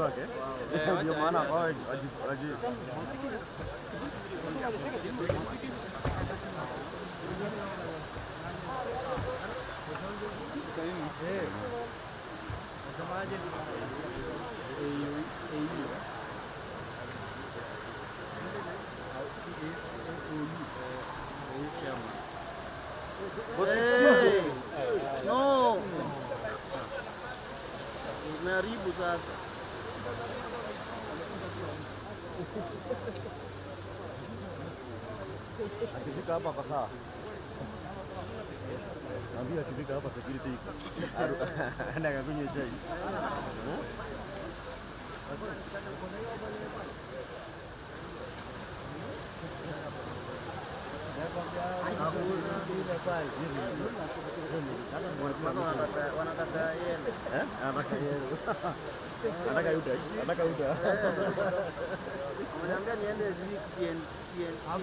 wake. Ndio maana kwa aji no. Umeharibu sasa. akifika hapa kwa saa. Naambia akifika hapa security iko. Anaenda kunywa chai. Anataka yuda. Unaniambia niende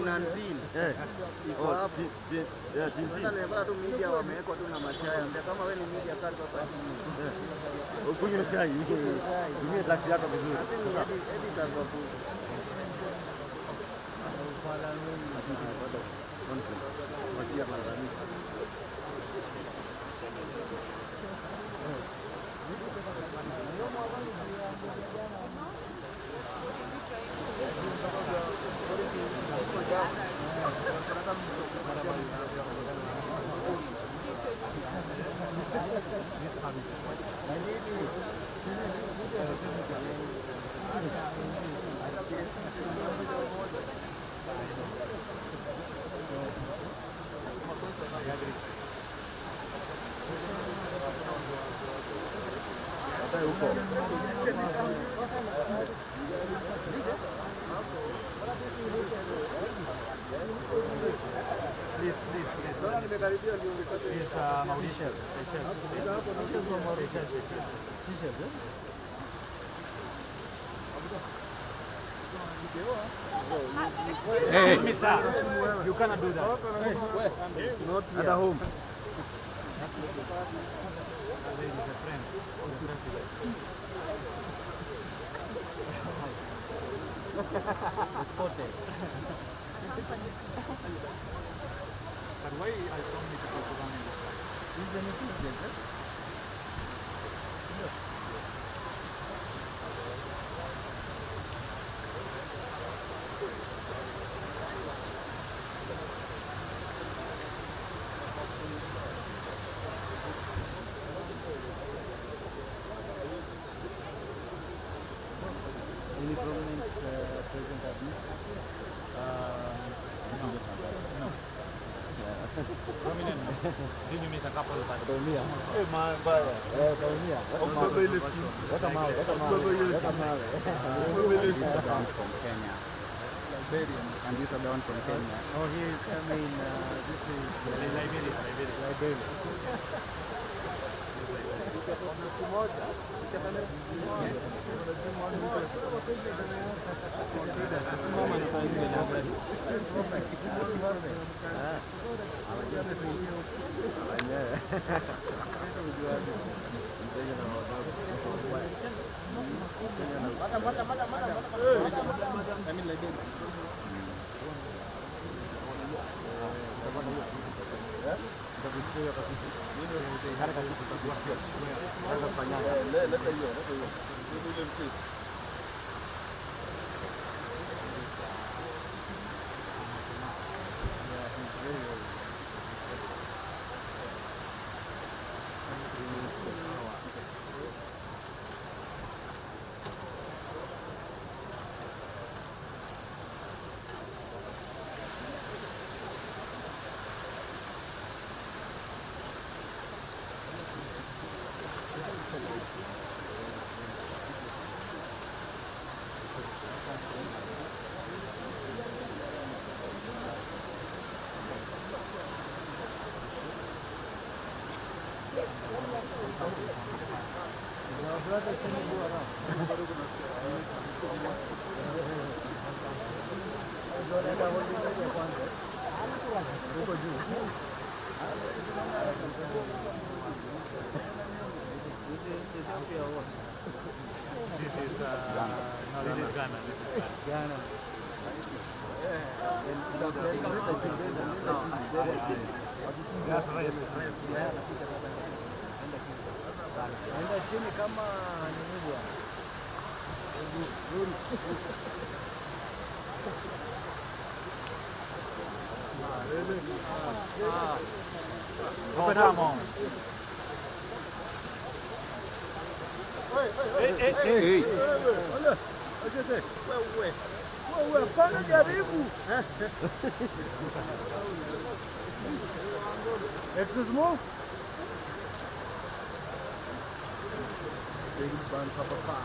Nanzini. Iko hapo. Sasa nimepata tu media wamewekwa tu na machaya. Ndio kama wewe ni media kati hapa. Ukunywe chai. Tumia taxi yako vizuri. Editor kwa ku. Hey, Misa, you cannot do that. Not at home. But why are so many people running this way? Is there anything there? Any prominent present at least? No. Prominent. Did you miss a couple of times? Taumia. Eh, mbaya. Taumia. Ubebe ile simu. Weka mawe. From Kenya. Liberian. And these are the ones from Kenya. Oh, he is coming. This is Liberia. This is Enda chini kama nini bwana. Wewe hapana jaribu. Excess more. Big bun papa.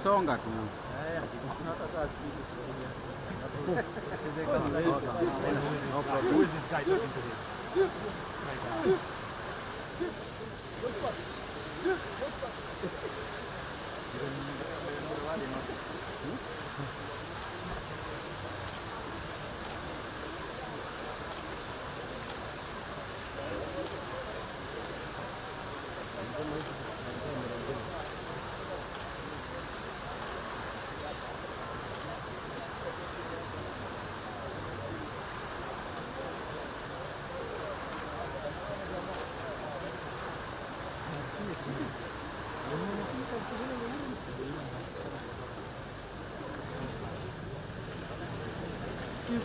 Songa tu. Who is this guy talking to him?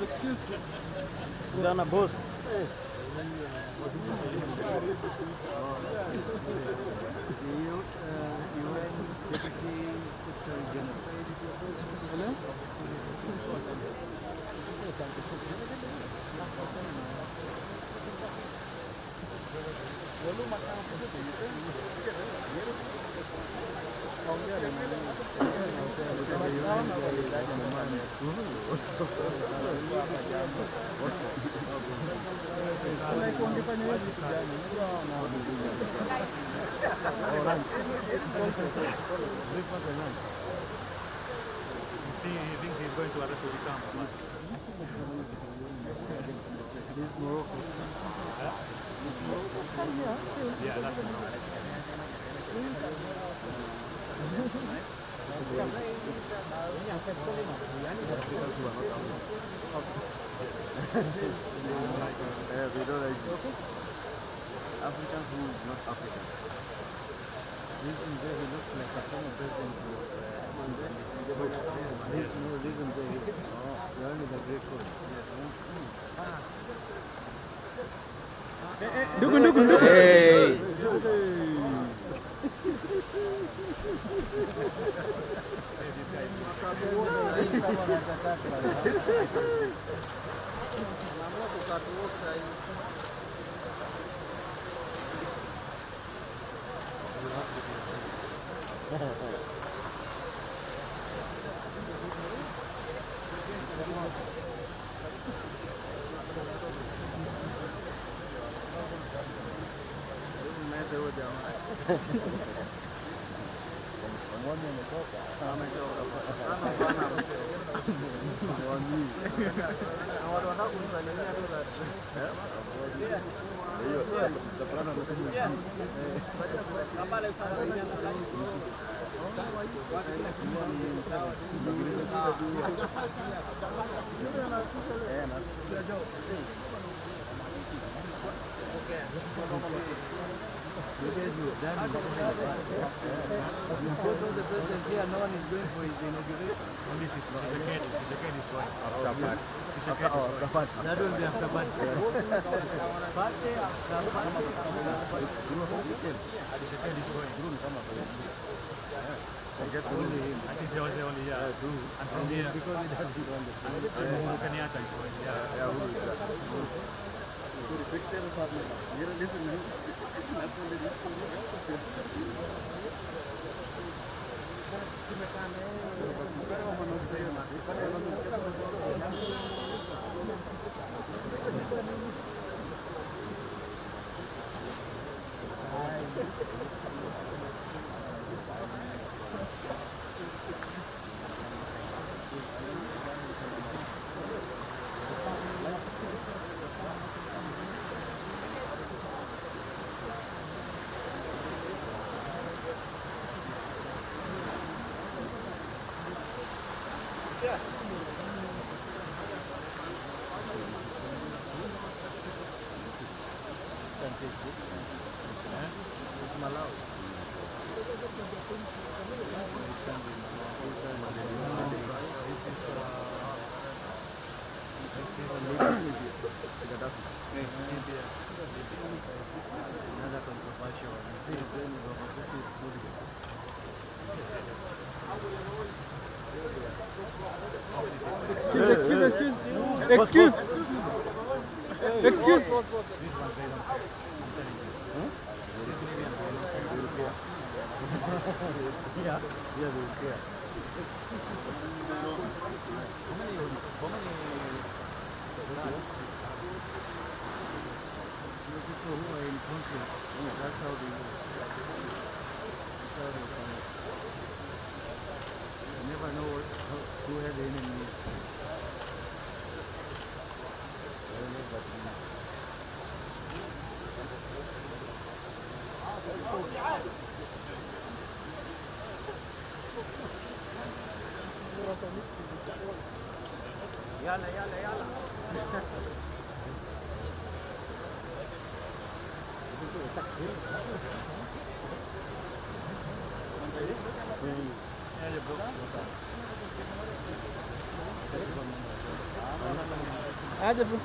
Excuse. Jana boss. UN Deputy Secretary General. Hello? He thinks he's going to arrest Uricam. This is Morocco. Yeah, that's Morocco. We don't like African who is not African. This in there he looks like a former president listen there. You only the great code. Dugun. Hey. Mwami ametoka. Ametoka sana sana. Mwami. Na watu wanakusalimia tu that. Hiyo tutapana na sisi. Kabale sana. The president here, no one is going for his inauguration. Only Tshisekedi is going. After party. After party. That will be after party. Party after party. Tshisekedi is going. I guess only him. I think there was only True. And from here, Because he doesn't want the Uhuru Kenyatta is going. Yeah, who is that? Excuse. Yeah, they will care. People who are in conflict, that's how they work. That's how they find it. You never know who had the enemy. Yala. Aja bro.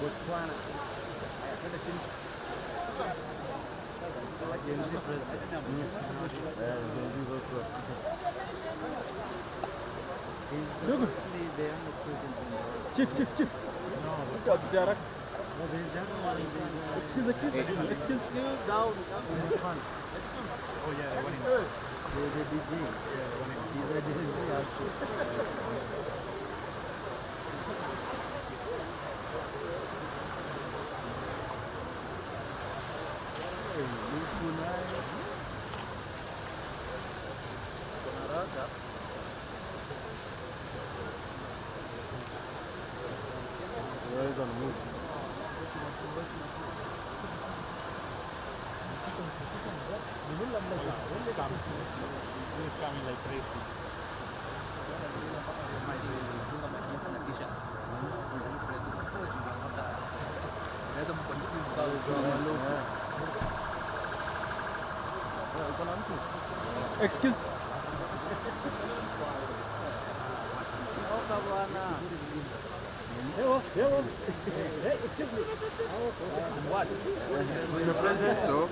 Botswana. Chief. What's up, Jarak? Excuse. Down. Oh yeah, the one in. There's a DJ. He's a DJ also. Always on the move. He's coming like crazy. Excuse. Toka bwana. What? The president, so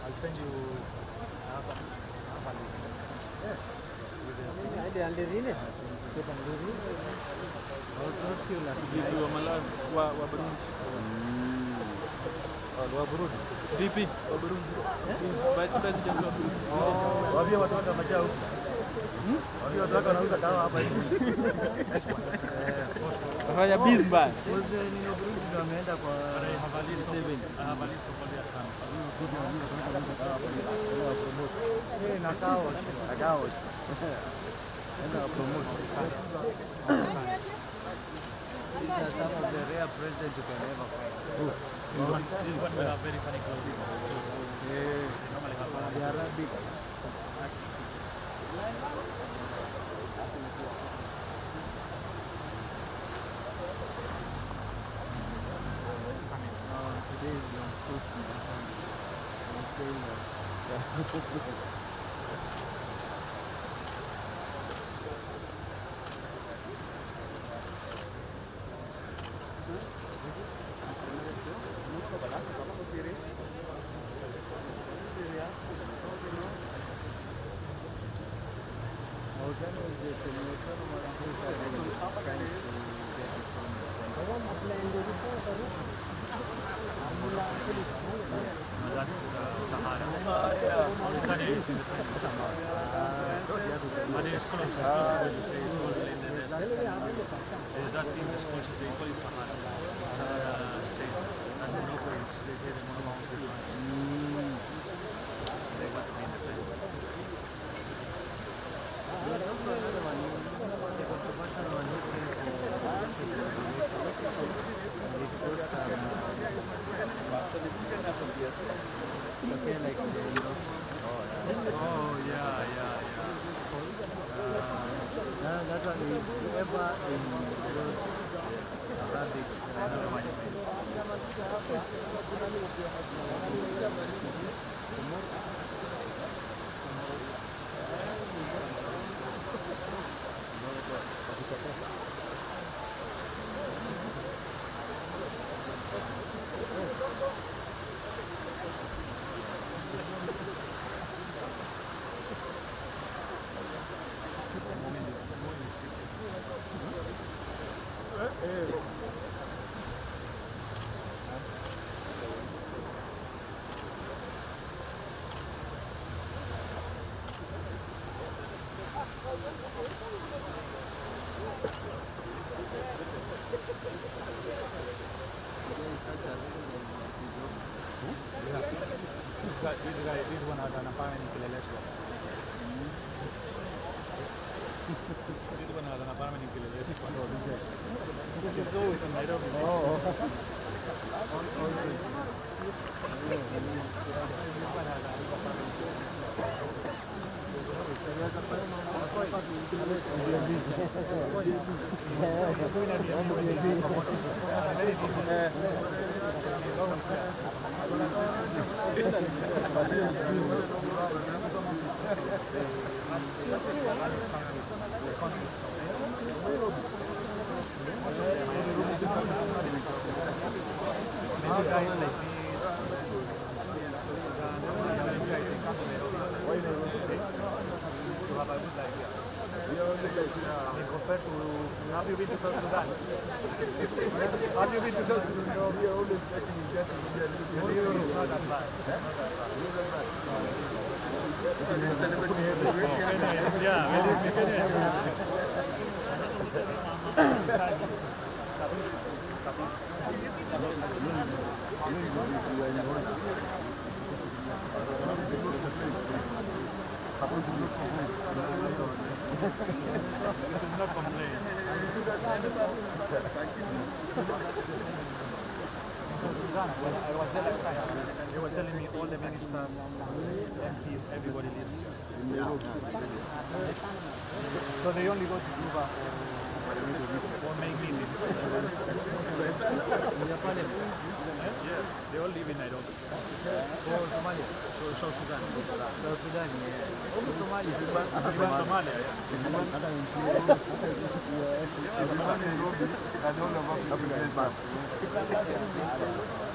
I'll send you VP wa Burundi. Vice President wa Burundi. Wabia watu wa majao. Wabia watu wanauza dawa hapa hivi. Wafanya business bana. Wazee ni Burundi ndio wameenda kwa Seven. Havalisi kwa dia sana. nakao. Enda promote. These are some of the rare presidents you can ever find. This one will have very funny clothing. Normally have The Arabic. Today is not so cheap. I'm saying that. But it's close. That team is close to the equally Sahara state. And Morocco is, they say the monomounts is fine. They got to be independent. Oh, yeah. That's what is ever in those Arabic. This one has an apartment in Kileleshwa. This one has an apartment in Kileleshwa. It's always in Nairobi. Compared to, have you been to South Sudan? Have you been to South Sudan? No, we are always getting injustice. It's not that bad. Yeah, not complain. Sudan, when I was there last time, they were telling me all the ministers, MPs, everybody lives in Nairobi. So they only go to Juba for main meetings. Yes, they all live in Nairobi. For Somalia. South Sudan. South Sudan, yeah. Only Somalia. Even Somalia, yeah. Everyone in Nairobi and all of Africa is bad.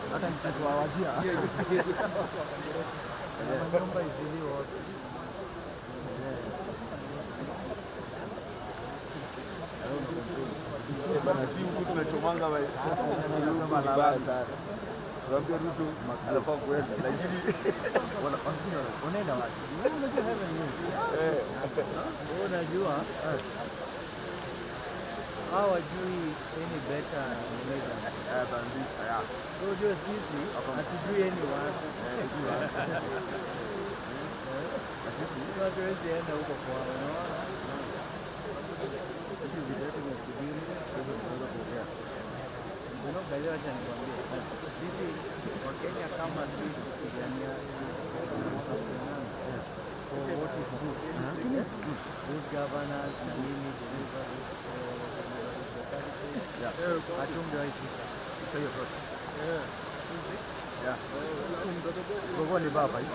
Hata mchezo wa wajia. Nyumba iziliwa wote. Bana si huku tunachomanga vibaya sana. Tunaambia Ruto anafaa kuenda lakini Unaenda wapi? Unajua hawajui any better leader. Unajua sisi hatujui any watu. Sisi hatuwezi enda huko kwao, unaona? Sisi vitu vya kidini tunaweza kuongea. Unaona, acha nikwambie. Sisi wa Kenya kama sisi kupigania for what is good. Good governance na nini delivery services. Hatungewahi fika. hiyo zote. Kwa ni baba hii.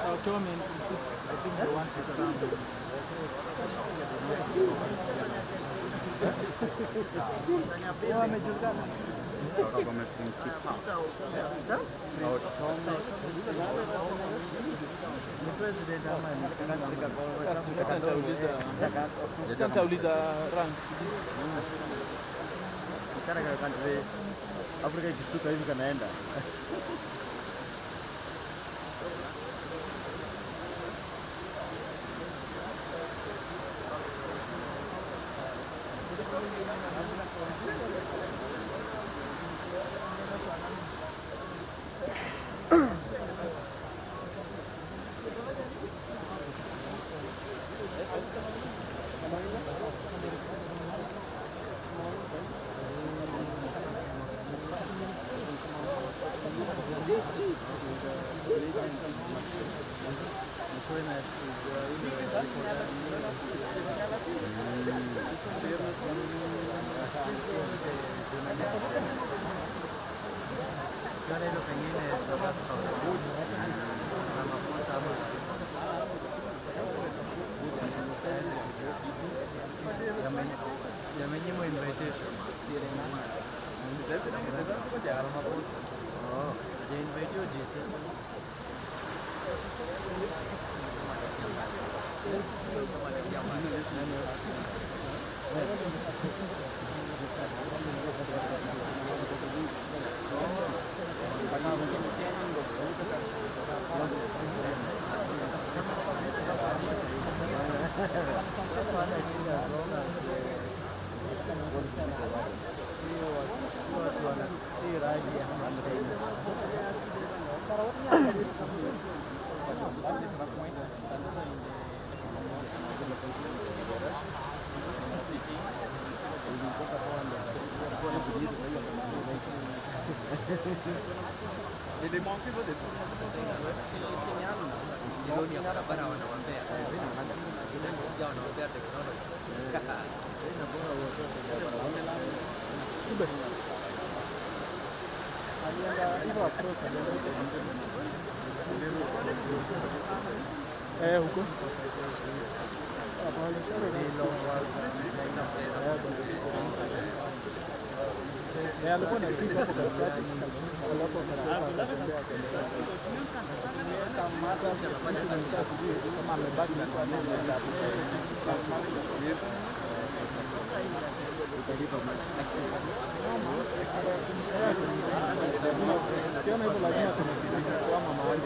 Sao Tome and Principe, I think they want to come. Wamejulikana. Ni president ama ni Acha nitauliza rank sijui. kana country Afrika ikishtuka hivi kanaenda. Yamenyimwa invitation. They invite you, Jason. Milioni ya barabara wanawaambia. Wanakuja wanawaambia technology. Huko. Alikuwa na chifu hapo katikati. Kama amebaki na kiona hivyo lazima tumekwama mahali.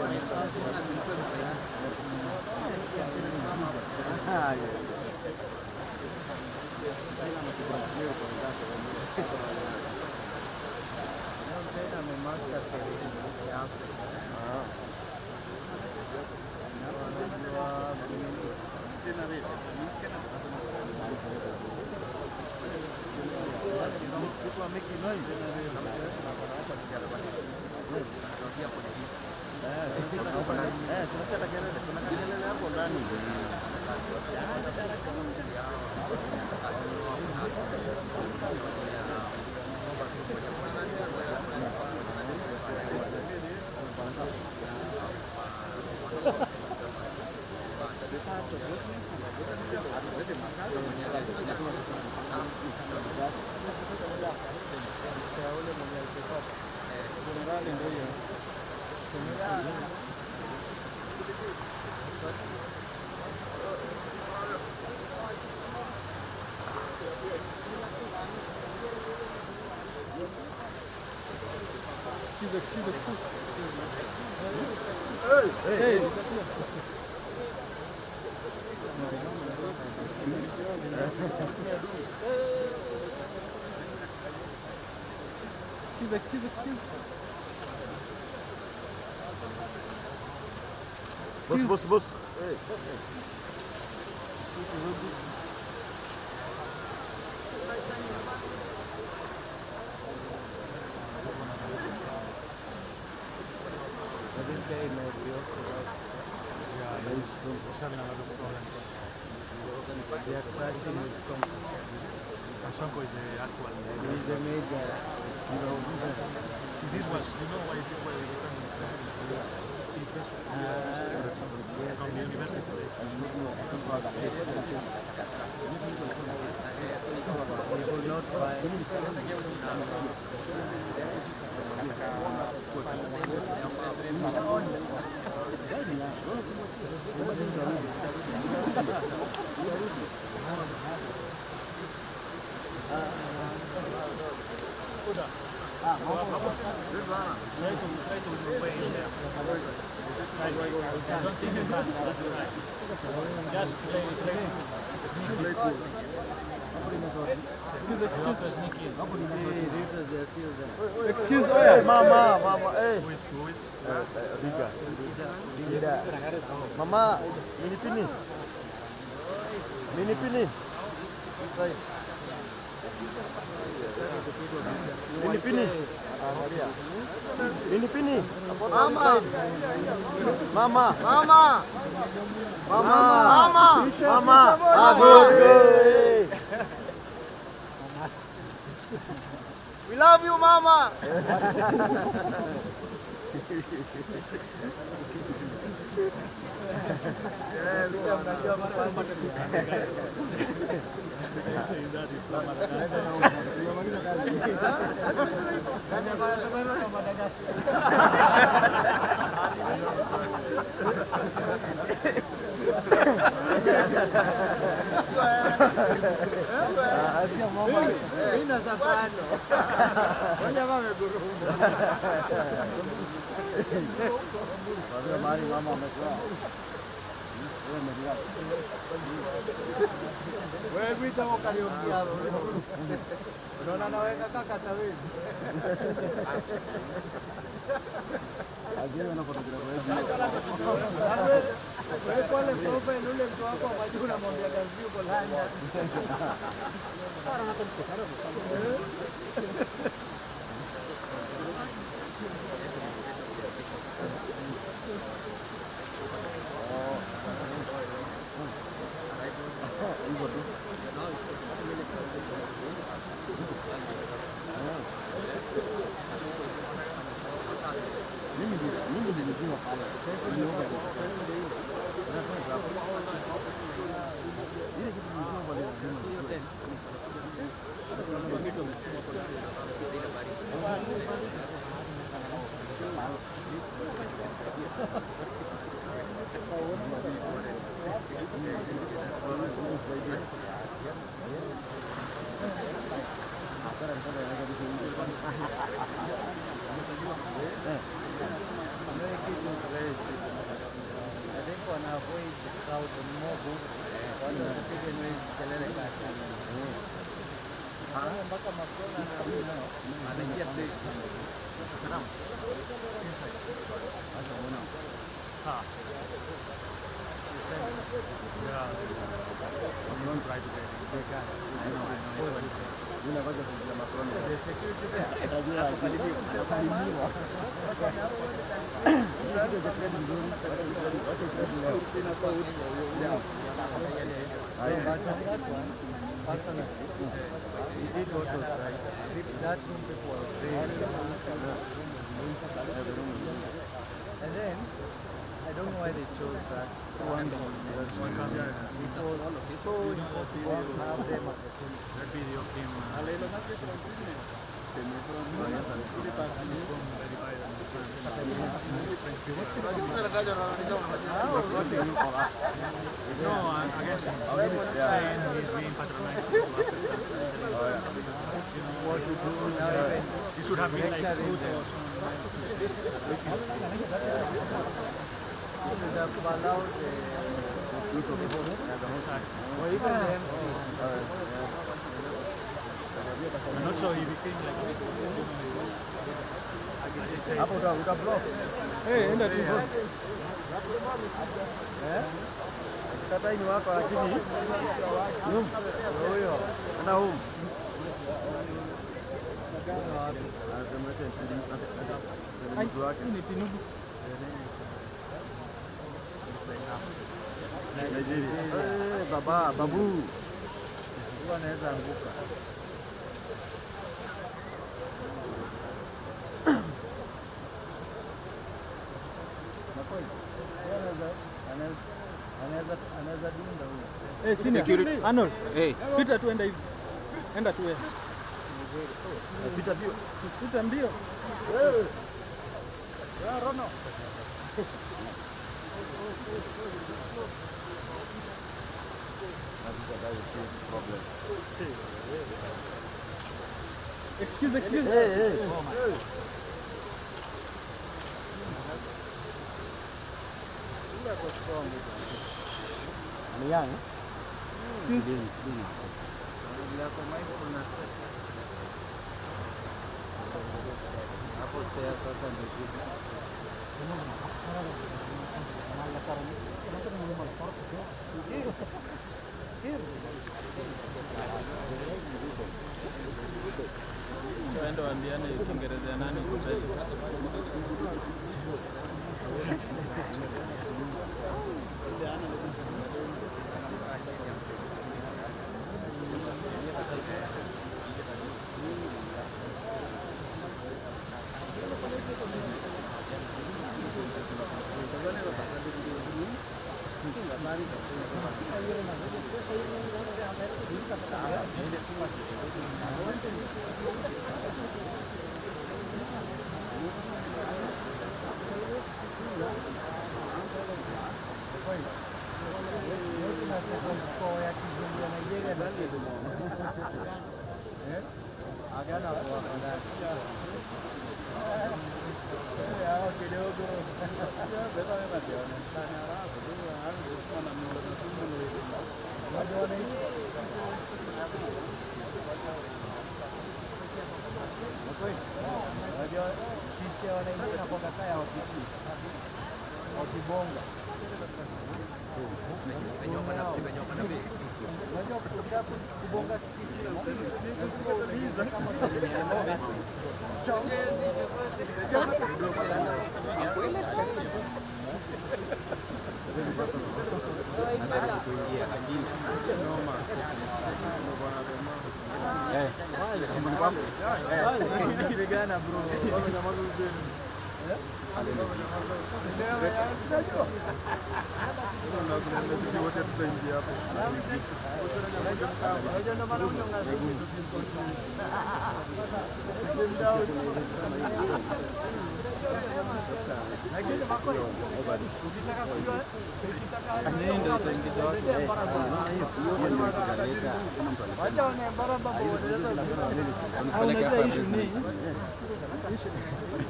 People are making noise. tunasikia kelele, kuna kelele hapo ndani. Excuse. Hey. Excuse. Boss. Hey. This guy might be also right. Yeah, he's having a lot of problems. They are crashing with Sonko. And Sonko is the actual. He's the major, This was, why this was becoming president? From the university. he could not find. Don't think you can. Just play. Excuse. Hey, mama, hey. Who is? Riga. Mama, mini pini. Hey. Mini pini. Mama. Good. We love you, mama. Mpaka Macron anaingia stage. Yeah. Macron tried to get it. I know. Mimi nakuja kumjia Macron. The security there. Najua asalimiwa. Kitu cha trade nzuri, wacha trade leo. Sina code. Yeah. But on that one, personally, we did what was right. That room people were very and then, I don't know why they chose that one day. It was so impossible to have them at the same time. That video came no, against him. Saying he's being patronized. What to do now? He should have been like good or Should have allowed or even the MC. I'm not sure he became like Hapo uta block. Enda tu. Kata ini wako lakini huyo ana humu. Ni Tinubu. Baba, babu. Huwa anaweza anguka. Anaweza dunda huyo. Senior. Arnold. Pita tu enda hivi. Enda tu wewe. Pita bio. Pita mbio. Rono. Excuse. Ni yang. Excuse. Yako mindfulness. Hapo sasa ndio shida. Tuende waambiane Kiingereza nani hoteli.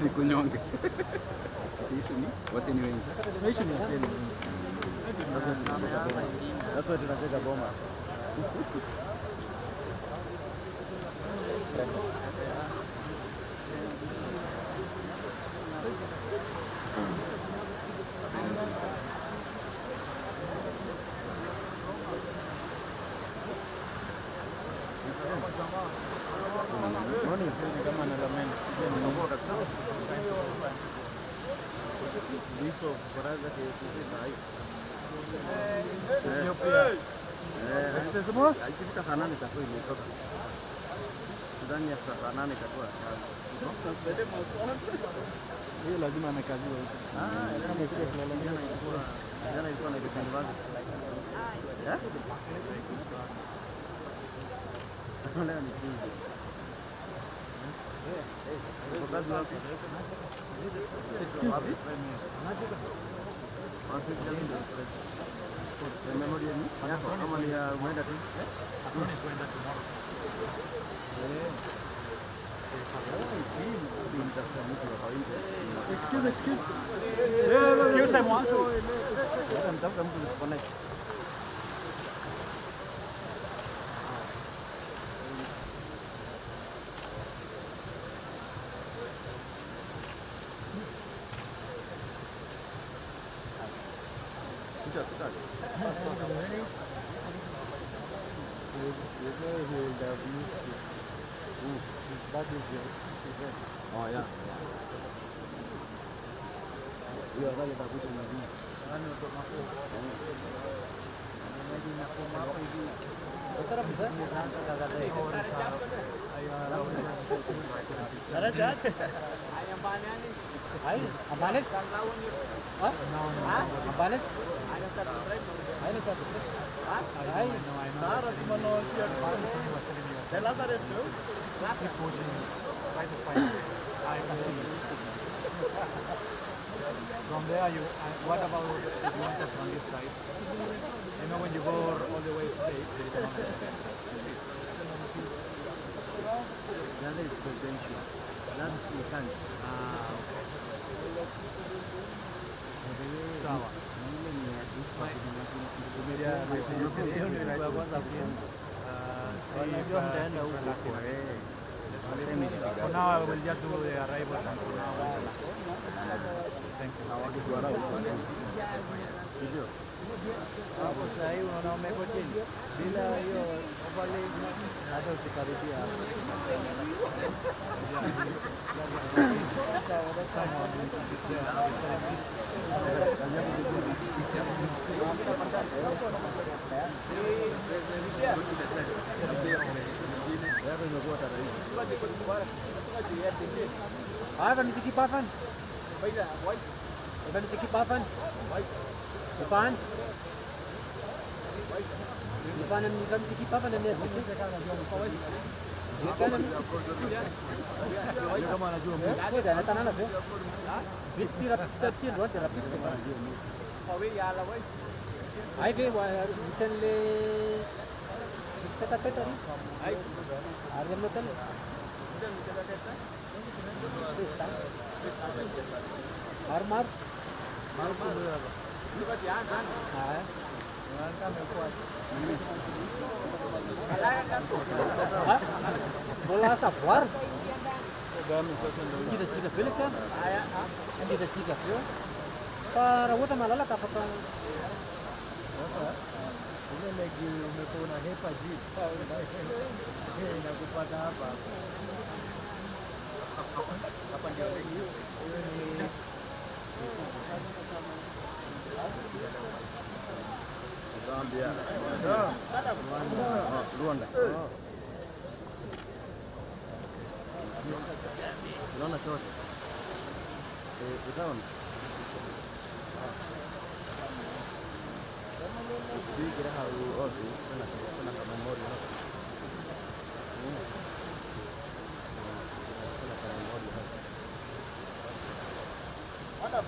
Ni kunyonge. Issue ni waseni wengi. Issue ni waseni. Sasa tunacheka boma. Listo, baraza ke kufika hai. Ethiopia. Accessible? Ikifika saa 8 itakuwa imetoka. Sidhani ya saa 8 itakuwa kazi. Hiyo lazima amekaziwa huko. Jana ilikuwa Nairobi University. Leo ni Tuesday. Kazi wapi? Excuse me. Memory ni yako ama ni ya umeenda tu? Excuse. Excuse moi. Mtafuta mtu connect. Oh yeah. Hiyo wale takuja na nini? From there, what about if you want to from this side? You know, when you go all the way straight, there is another That is presidential. That is mechanic. Sawa. For now, I will just do the arrivals and for now. Thank you. Hapo sasa hivi unaona umeko chini bila hiyo overlay hata usikaribia hapo. Vai me seguir para frente. Vai me seguir para frente. Depan. Depan ni kami sikit apa dan dia sisi. Dia kan ni kama anajua mimi. Kwa hiyo anataka nani hapo? Vipi rapid road rapid kwa. Highway recently istata teta ni. Aryan hotel. Mar. Bola safar. Kita pilih kan? Kita pilih. Para wote malala kapata. Ile legi umekuwa na hepa juu. Inakupata hapa. Hapa ndio legi. Zambia. Rwanda. Unaona chote. Utaona. Kira hau osi kuna kama memory hapo. Kuna kama memory hapo. Madam.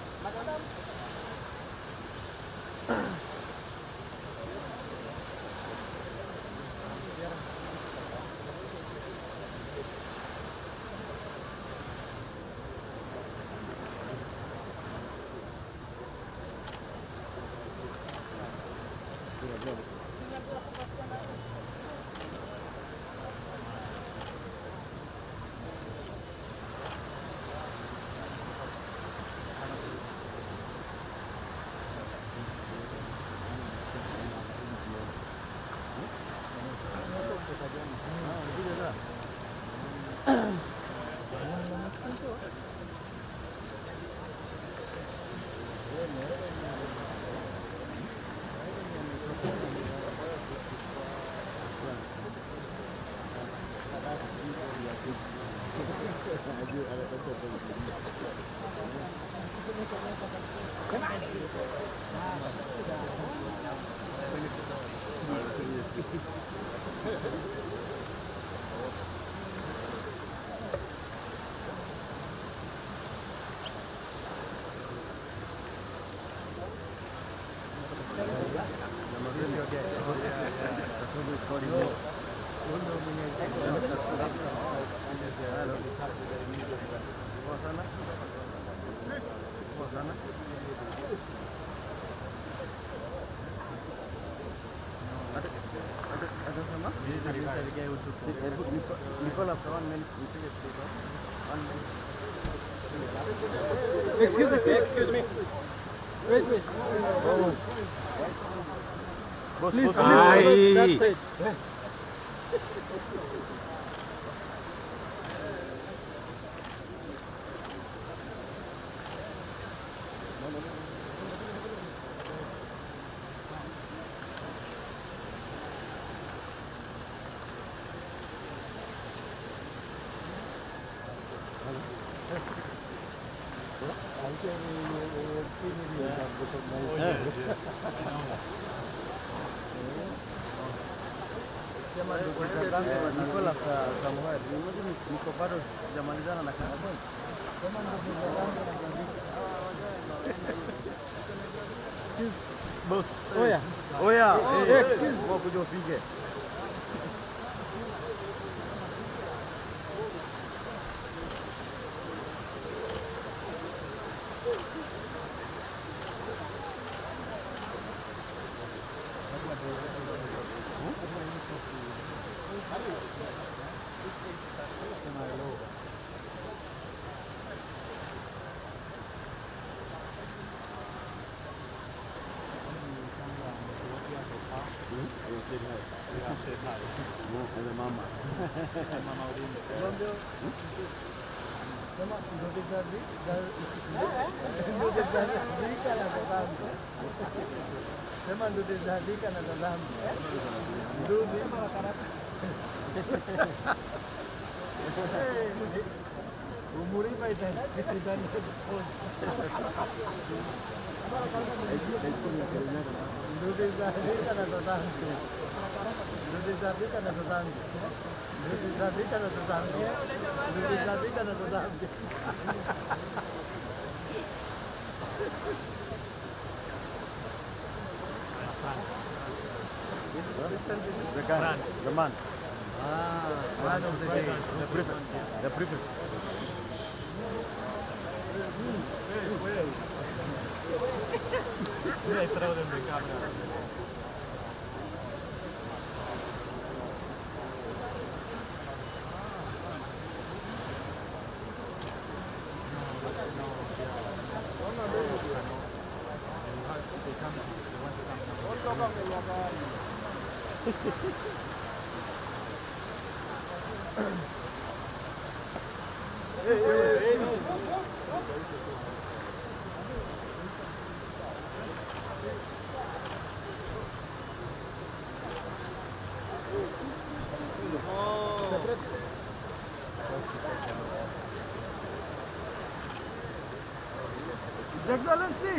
Nicole, after 1 minute, we take a speak up. 1 minute. Excuse me. Wait. Oh. Boss, Please, boss, please. That's it. Nicole, after somewhere, niko bado sijamalizana na kazi. Boss. Oya. Excuse. Kwa kuja upige. The man. Man of the day. The prefect. I throw them the camera. Excellency!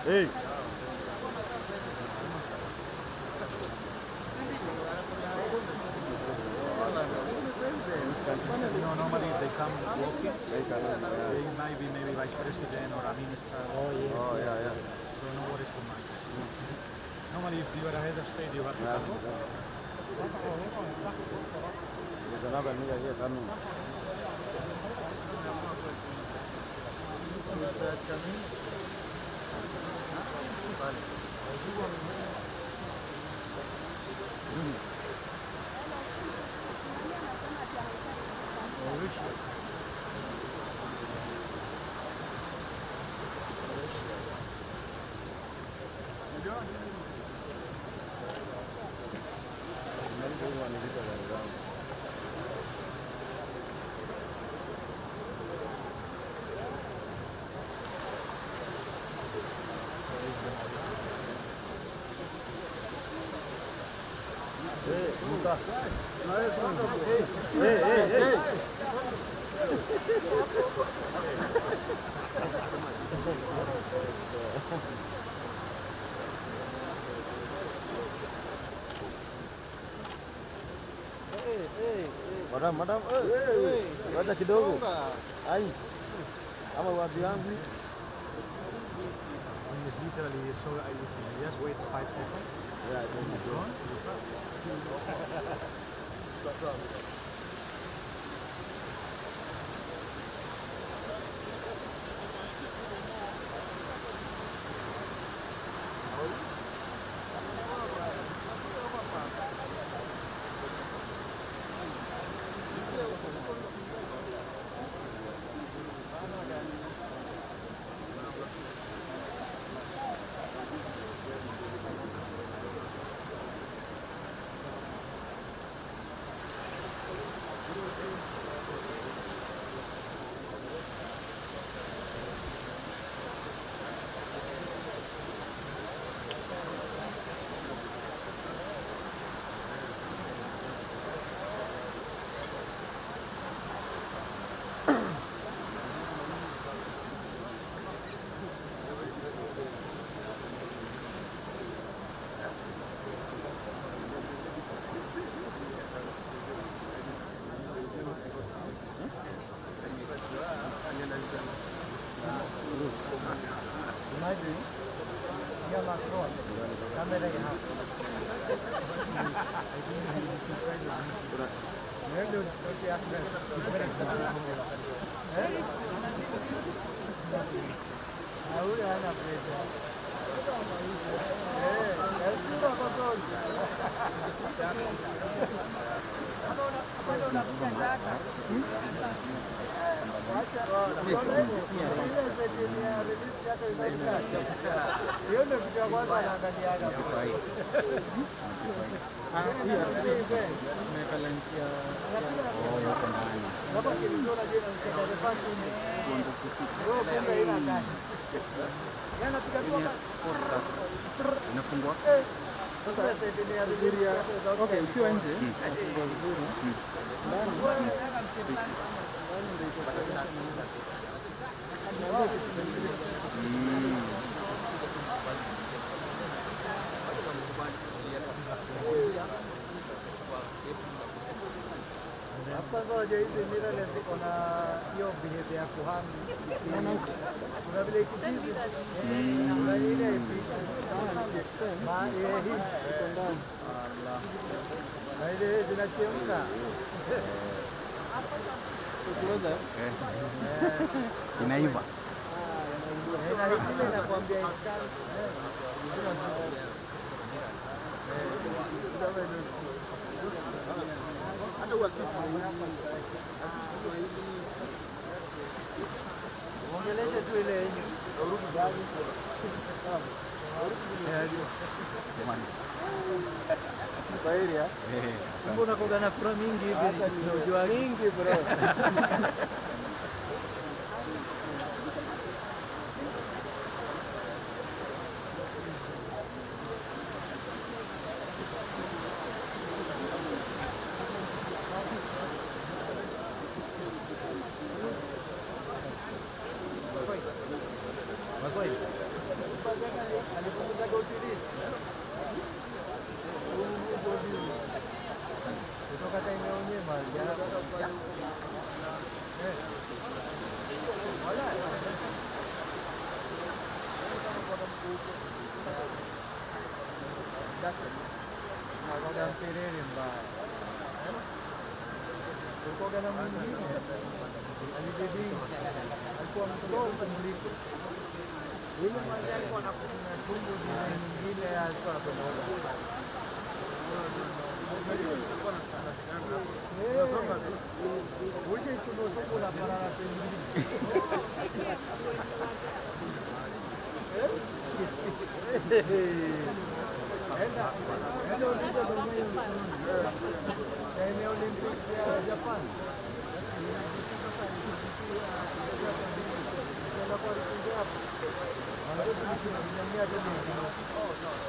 Hey! No, normally they come walking. They can, They might be maybe vice president or a minister. Oh, yeah. So no worries too much. Normally, if you are a head of state, you have to come. There's another nigga here coming. Is that coming? Madam, wacha kidogo. Ai. Ama wapi wangu? It's literally so easy. You just wait 5 seconds. Yeah, I think so. Imagine, you're Macron, camera यहाँ. Inafungwa. Okay, ukiwa nje nafungua vizuri. Kwanza wajua hizi mirrorless ziko na hiyo behavior ya kuhami. Kuna vile ikijizi. Kuna ile ipicha. Hii iko ndani. Na ile zinachemka. Ukiweza Inaiva. Na hii inakwambia iskani. Ongeleshe tu ile yenye. Bahiria. Mbona unakoga na furaha mingi hivi? Unajua Mingi bro. Mpelele mbaya. Kulikuwa na mwingine alibidi alikuwa mdogo mliko. Yule mmoja alikuwa anakunywa tumbo zile nyingine alikuwa anakwenda hospitali. Uje tunosuku la parara pengine. Enda uliza kwenye Olympics ya Japan. Enda kwa rikunde hapo. Wanaweza kunyanyia tena.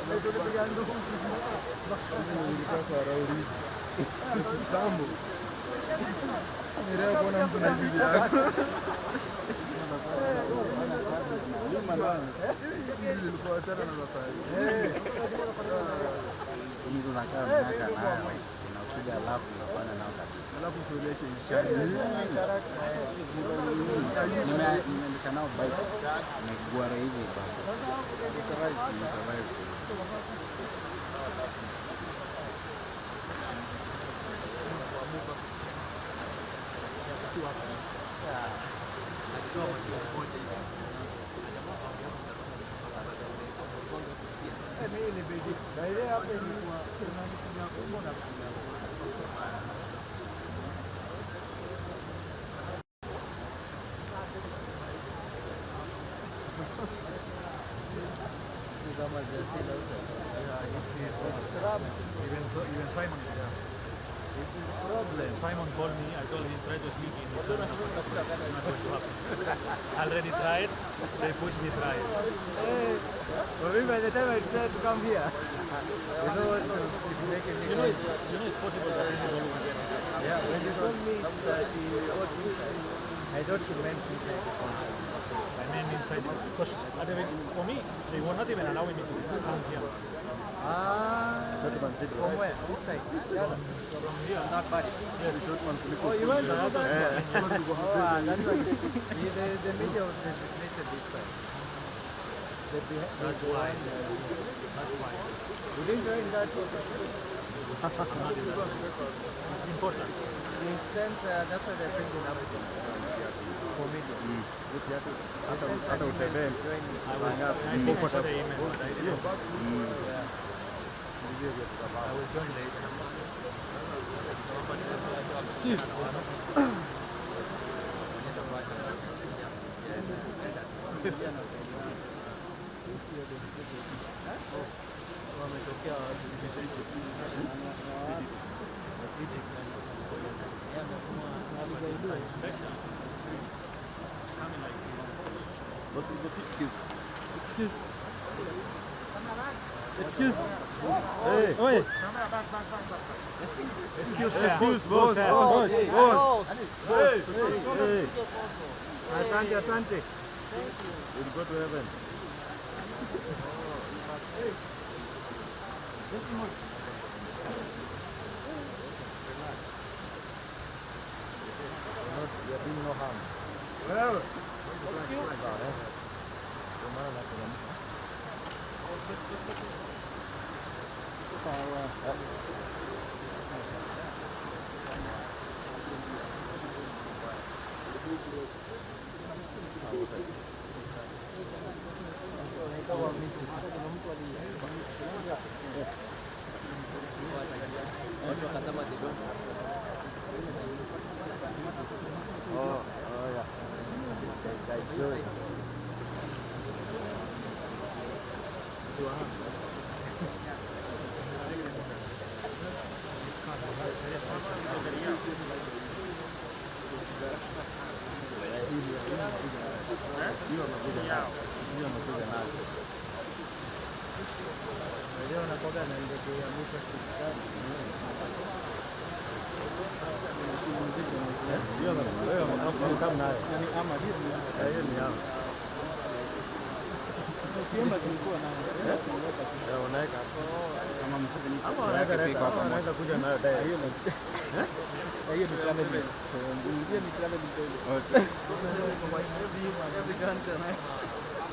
Ndio tulipiga ndugu. Ilikuwa rauri. Tambo. Nileo kuona mtu na bibi yako. Ilikuwa tena na safari. Mtu unakaa miaka nayo unakuja alafu unafanya nao kazi. Alafu usioleke ishara. Nimeendesha nao bike nimegwara hivi bana. Survive. Mimi bidi. Baile hapa ilikuwa tunanipiga kumbo na kupiga. Kama jasila uta. Even Simon is there. It is problem. Simon called me, I told him try to sleep in the sun. Not going to happen. Already tried, they pushed me try. For me, by the time I decided to come here, you know what? You know it's possible that this is all over. Yeah, when you told me that he was inside, I thought you meant inside the country. I mean inside, because for me, they were not even allowing me to come here. From where? Outside? From here. Not bad. Yes. Oh, you went to that one? That's why the media was designated this side. That's why. That's why. You didn't join that also? It's important. They sent, that's why they're sending applicants for media. Hata utembee. I think I saw the email, but I didn't. Yeah. I will join later. Steve. Wametokea wapi? Excuse. Hey. Oi. Excuse, boss. Hey. Asante. We'll go to heaven. You're doing no harm. Well.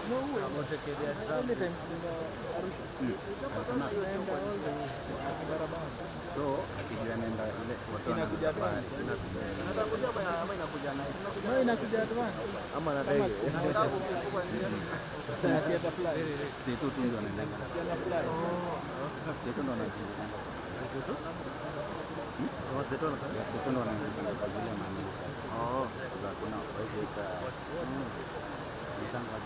Watekelea Trump. So akijua nenda ile Inakuja advance. Inakuja advance. Ama na ndege. Asiata fly. state tu ndio anaenda. Asiata fly. State ndo anajiunga. State ndo anajiunga kwa zile mani. Za kuna waje mchango wa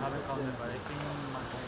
haven't counted, but I think Macron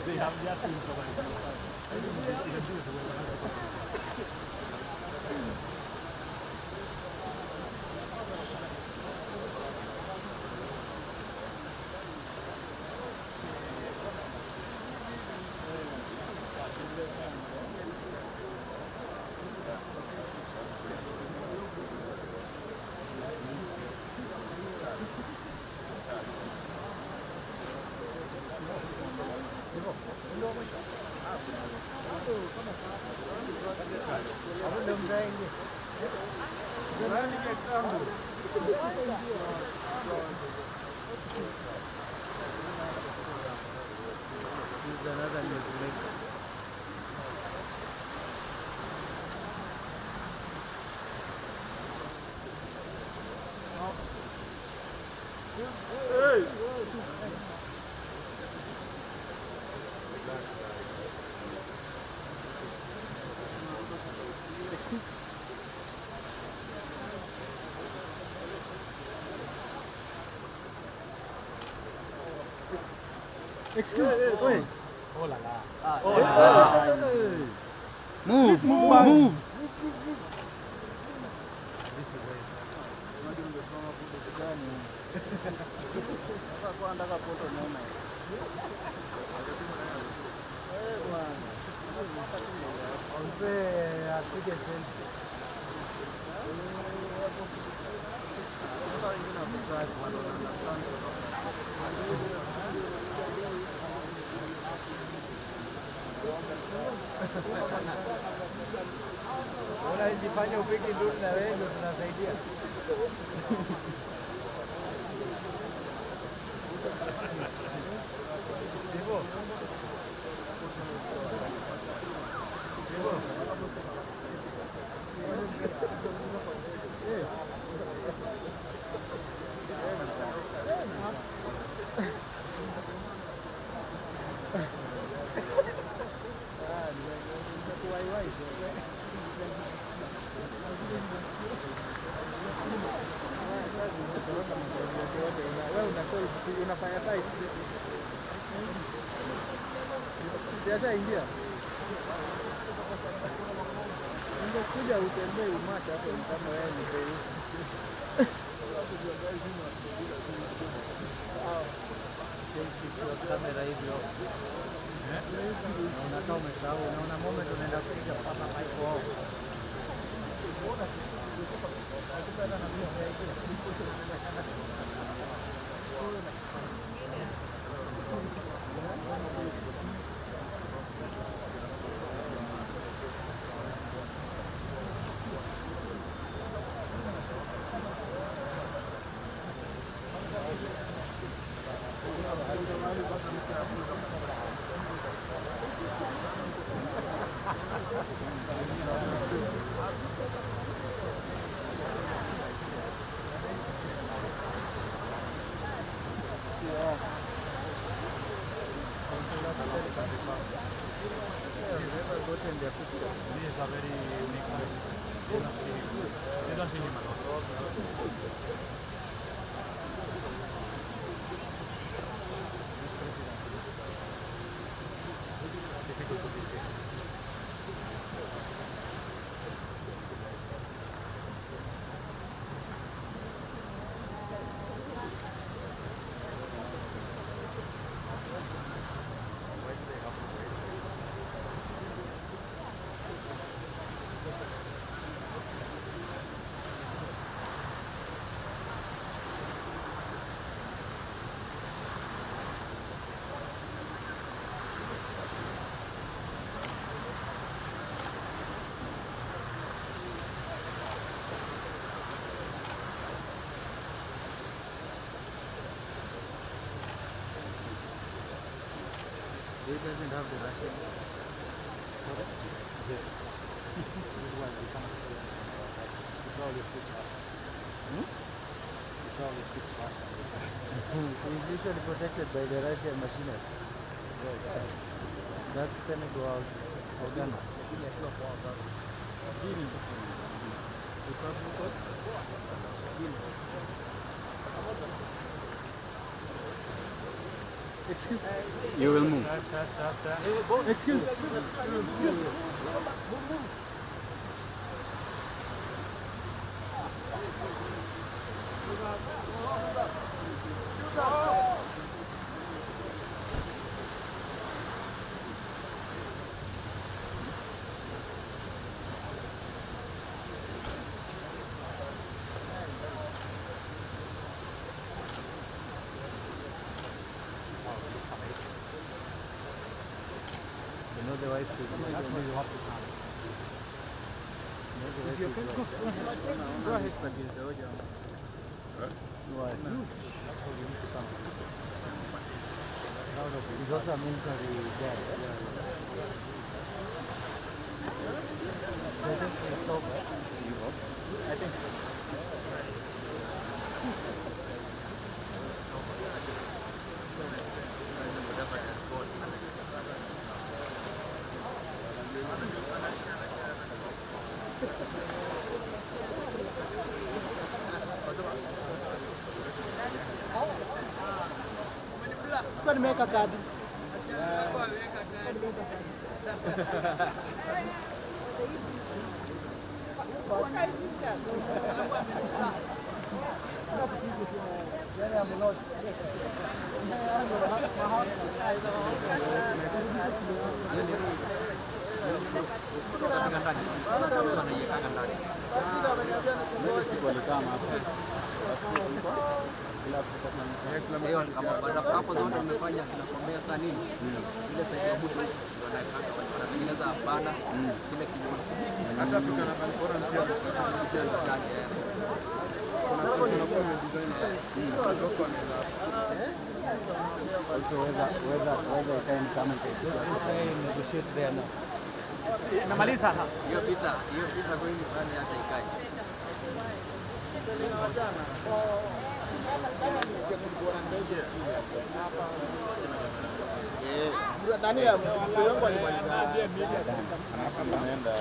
they have just been Excuse me. oh la la. Move, move. Unajifanya upige ndugu na wewe ndio tunasaidia. Ndivyo. Unafanya site. Siasa ingia. Ungekuja utembee umata hapo kama wewe ni bei. Kamera hivyo. Na unakaa umesahau, unaona moment unaenda kupiga papa hapo. These are very unique. They don't see him a lot. Difficult to be seen. He doesn't have the Russian. This one we cannot say he probably speaks Russian. He probably speaks Russian. He's usually protected by the Russian machinery. That's Senegal or Ghana. Excuse. You will move. Excuse. You know the wife is That's why you have to come. Go ahead. Why? That's why you need to come. He's also a military guy. I think it's over. I think so. Sikuwa nimeweka kadi. Hapo zote wamefanya kinasomea saa nini? Ile sasa ya mtu wanatengeneza bana kile kimoja. Hata African Forum pia Also whether you can come and just try and negotiate there now. Namaliza. Hiyo vita kweli sana hata ikae. Ndani ya mtu wangu alimaliza. Anaenda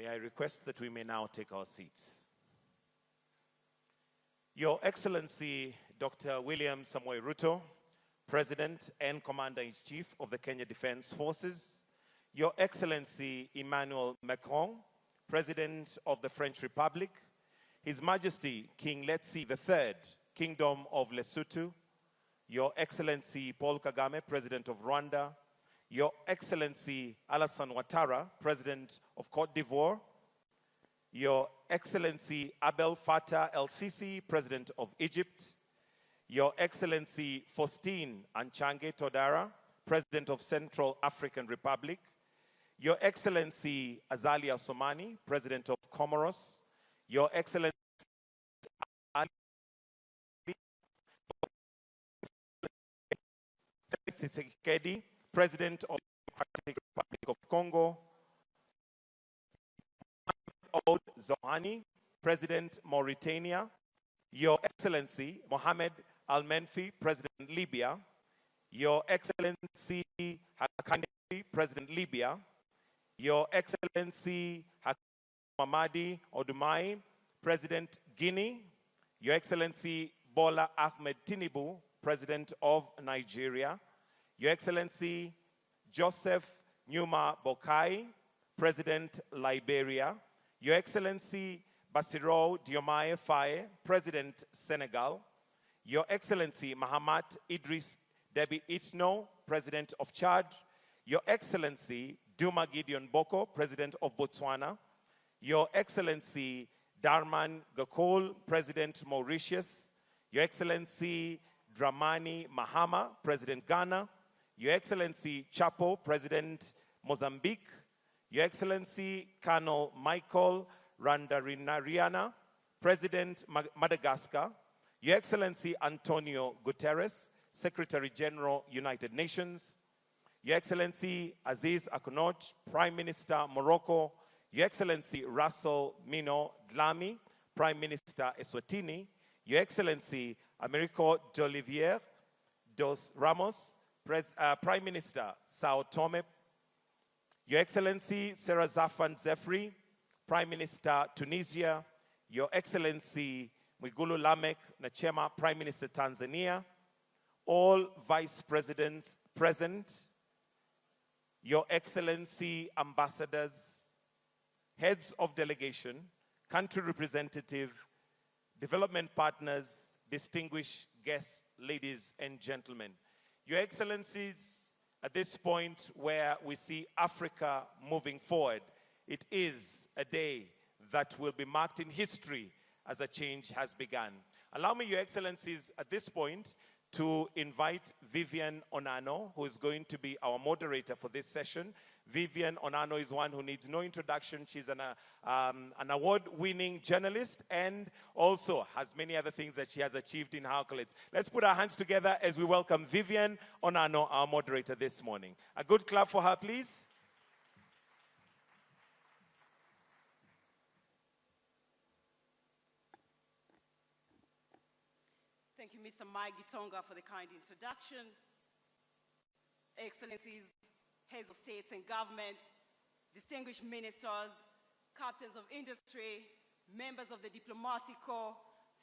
May I request that we may now take our seats. Your Excellency, Dr. William Samoei Ruto, President and Commander-in-Chief of the Kenya Defense Forces, Your Excellency Emmanuel Macron, President of the French Republic, His Majesty King Letsi III, Kingdom of Lesotho, Your Excellency Paul Kagame, President of Rwanda, Your Excellency Alassane Ouattara, President of Cote d'Ivoire, Your Excellency Abdel Fattah el-Sisi, President of Egypt, Your Excellency Faustin Archange Touadéra, President of Central African Republic, Your Excellency Azali Assoumani, President of Comoros, Your Excellency Ali Tshisekedi, President of the Democratic Republic of Congo, Ould Zohani, President Mauritania, Your Excellency Mohamed Al-Menfi, President Libya, Your Excellency Hakan Fidawi, President Libya, Your Excellency Mamadi Odumai, President Guinea, Your Excellency Bola Ahmed Tinubu, President of Nigeria, Your Excellency Joseph Nyuma Boakai, President Liberia, Your Excellency Bassirou Diomaye Faye, President Senegal, Your Excellency Mahamat Idris Deby Itno, President of Chad, Your Excellency Duma Gideon Boko, President of Botswana, Your Excellency Darman Gakol, President Mauritius, Your Excellency Dramani Mahama, President Ghana, Your Excellency Chapo, President Mozambique, Your Excellency Colonel Michael Randarinariana, President Madagascar, Your Excellency Antonio Guterres, Secretary General, United Nations, Your Excellency Aziz Akonoj, Prime Minister Morocco, Your Excellency Russell Mino Dlami, Prime Minister Eswatini, Your Excellency Americo d'Olivier dos Ramos, Prime Minister Sao Tome, Your Excellency Sarah Zafan Zefri, Prime Minister Tunisia, Your Excellency Mwigulu Lameck Nchemba, Prime Minister Tanzania, all Vice Presidents present, Your Excellency Ambassadors, Heads of Delegation, Country Representative, Development Partners, distinguished guests, ladies and gentlemen. Your Excellencies, at this point where we see Africa moving forward, it is a day that will be marked in history as a change has begun. Allow me, Your Excellencies, at this point to invite Vivian Onano, who is going to be our moderator for this session. Vivian Onano is one who needs no introduction. She's an award-winning journalist and also has many other things that she has achieved in her accolades. Let's put our hands together as we welcome Vivian Onano, our moderator this morning. A good clap for her, please. Thank you, Mr. Mike Gitonga, for the kind introduction. Excellencies, heads of states and governments, distinguished ministers, captains of industry, members of the diplomatic corps,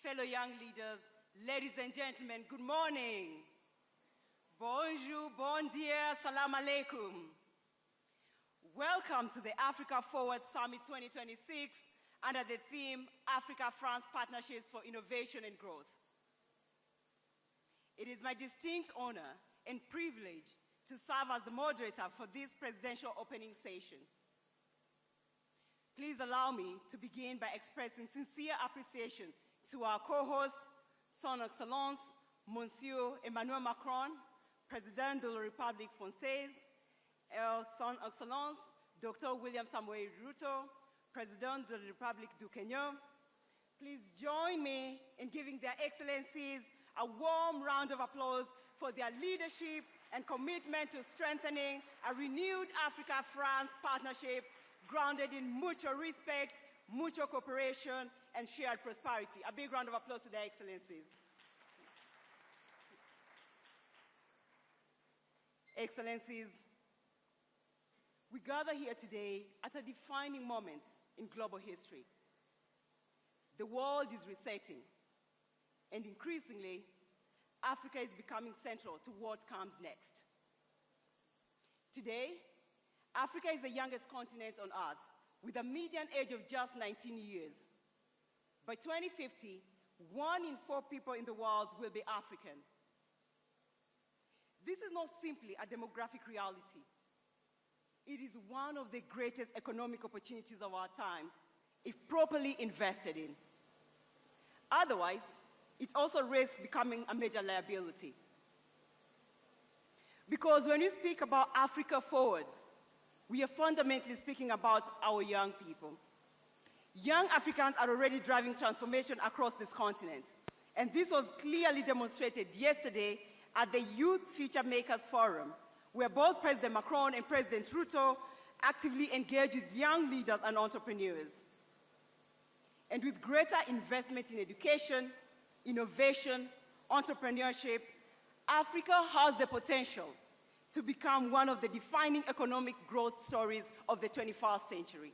fellow young leaders, ladies and gentlemen, good morning. Bonjour, bon dia, salam alaikum. Welcome to the Africa Forward Summit 2026 under the theme Africa-France Partnerships for Innovation and Growth. It is my distinct honor and privilege to serve as the moderator for this presidential opening session. Please allow me to begin by expressing sincere appreciation to our co-host, Son Excellence, Monsieur Emmanuel Macron, President de la République Française, Son Excellence, Dr. William Samoei Ruto, President de la République du Kenya. Please join me in giving their excellencies a warm round of applause for their leadership and commitment to strengthening a renewed Africa-France partnership grounded in mutual respect, mutual cooperation, and shared prosperity. A big round of applause to their excellencies. Excellencies, we gather here today at a defining moment in global history. The world is resetting, and increasingly, Africa is becoming central to what comes next. Today, Africa is the youngest continent on Earth, with a median age of just 19 years. By 2050, 1 in 4 people in the world will be African. This is not simply a demographic reality. It is one of the greatest economic opportunities of our time, if properly invested in. Otherwise, it also risks becoming a major liability. Because when we speak about Africa Forward, we are fundamentally speaking about our young people. Young Africans are already driving transformation across this continent, and this was clearly demonstrated yesterday at the Youth Future Makers Forum, where both President Macron and President Ruto actively engage with young leaders and entrepreneurs. And with greater investment in education, innovation, entrepreneurship, Africa has the potential to become one of the defining economic growth stories of the 21st century.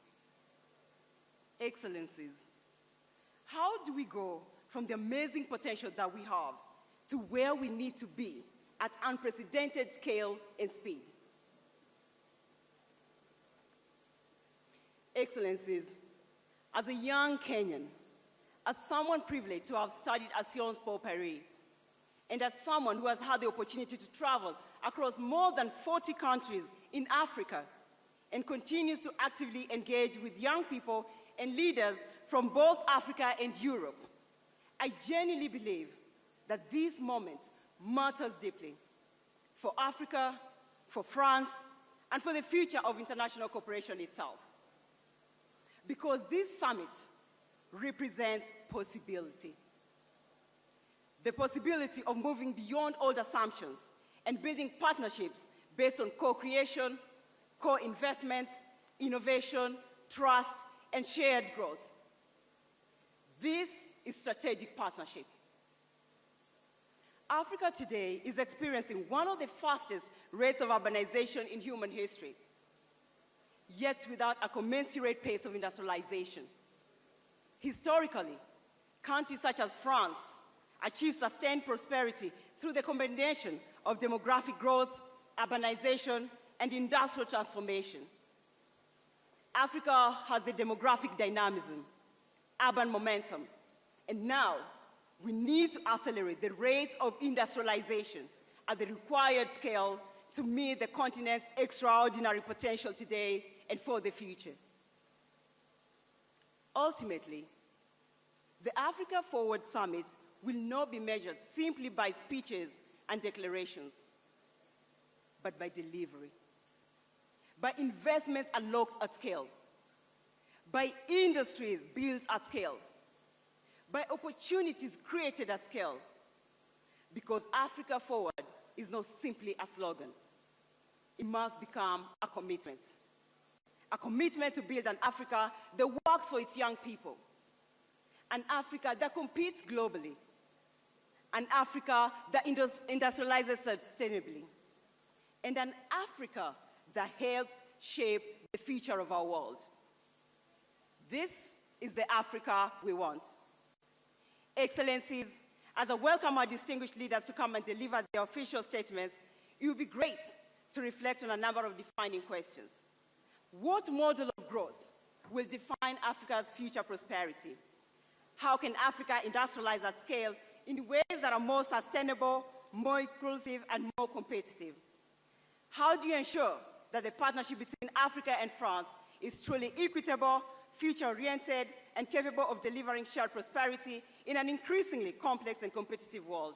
Excellencies, how do we go from the amazing potential that we have to where we need to be at unprecedented scale and speed? Excellencies, as a young Kenyan, as someone privileged to have studied at Sciences Po Paris, and as someone who has had the opportunity to travel across more than 40 countries in Africa and continues to actively engage with young people and leaders from both Africa and Europe, I genuinely believe that this moment matters deeply for Africa, for France, and for the future of international cooperation itself. Because this summit represents possibility. The possibility of moving beyond old assumptions and building partnerships based on co-creation, co-investments, innovation, trust, and shared growth. This is strategic partnership. Africa today is experiencing one of the fastest rates of urbanization in human history, yet without a commensurate pace of industrialization. Historically, countries such as France achieved sustained prosperity through the combination of demographic growth, urbanization, and industrial transformation. Africa has the demographic dynamism, urban momentum, and now we need to accelerate the rate of industrialization at the required scale to meet the continent's extraordinary potential today and for the future. Ultimately, the Africa Forward Summit will not be measured simply by speeches and declarations, but by delivery, by investments unlocked at scale, by industries built at scale, by opportunities created at scale, because Africa Forward is not simply a slogan. It must become a commitment to build an Africa that works for its young people, an Africa that competes globally, an Africa that industrializes sustainably, and an Africa that helps shape the future of our world. This is the Africa we want. Excellencies, as I welcome our distinguished leaders to come and deliver their official statements, it would be great to reflect on a number of defining questions. What model of growth will define Africa's future prosperity? How can Africa industrialize at scale in ways that are more sustainable, more inclusive, and more competitive? How do you ensure that the partnership between Africa and France is truly equitable, future-oriented, and capable of delivering shared prosperity in an increasingly complex and competitive world?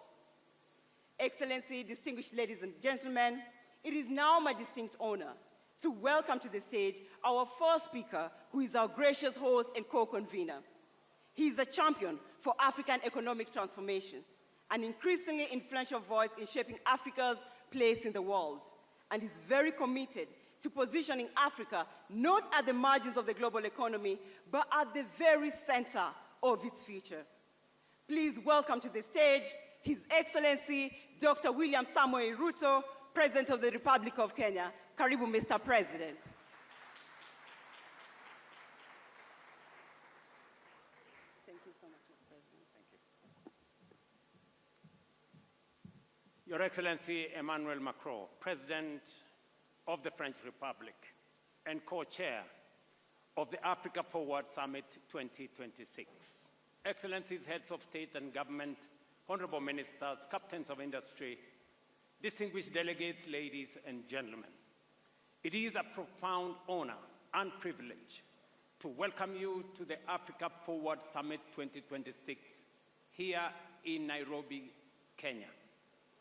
Excellency, distinguished ladies and gentlemen, it is now my distinct honor to welcome to the stage our first speaker, who is our gracious host and co-convener. He is a champion for African economic transformation, an increasingly influential voice in shaping Africa's place in the world, and is very committed to positioning Africa not at the margins of the global economy, but at the very center of its future. Please welcome to the stage His Excellency, Dr. William Samoei Ruto, President of the Republic of Kenya. Karibu, Mr. President. Your Excellency Emmanuel Macron, President of the French Republic and co-chair of the Africa Forward Summit 2026. Excellencies, heads of state and government, honorable ministers, captains of industry, distinguished delegates, ladies and gentlemen. It is a profound honor and privilege to welcome you to the Africa Forward Summit 2026 here in Nairobi, Kenya,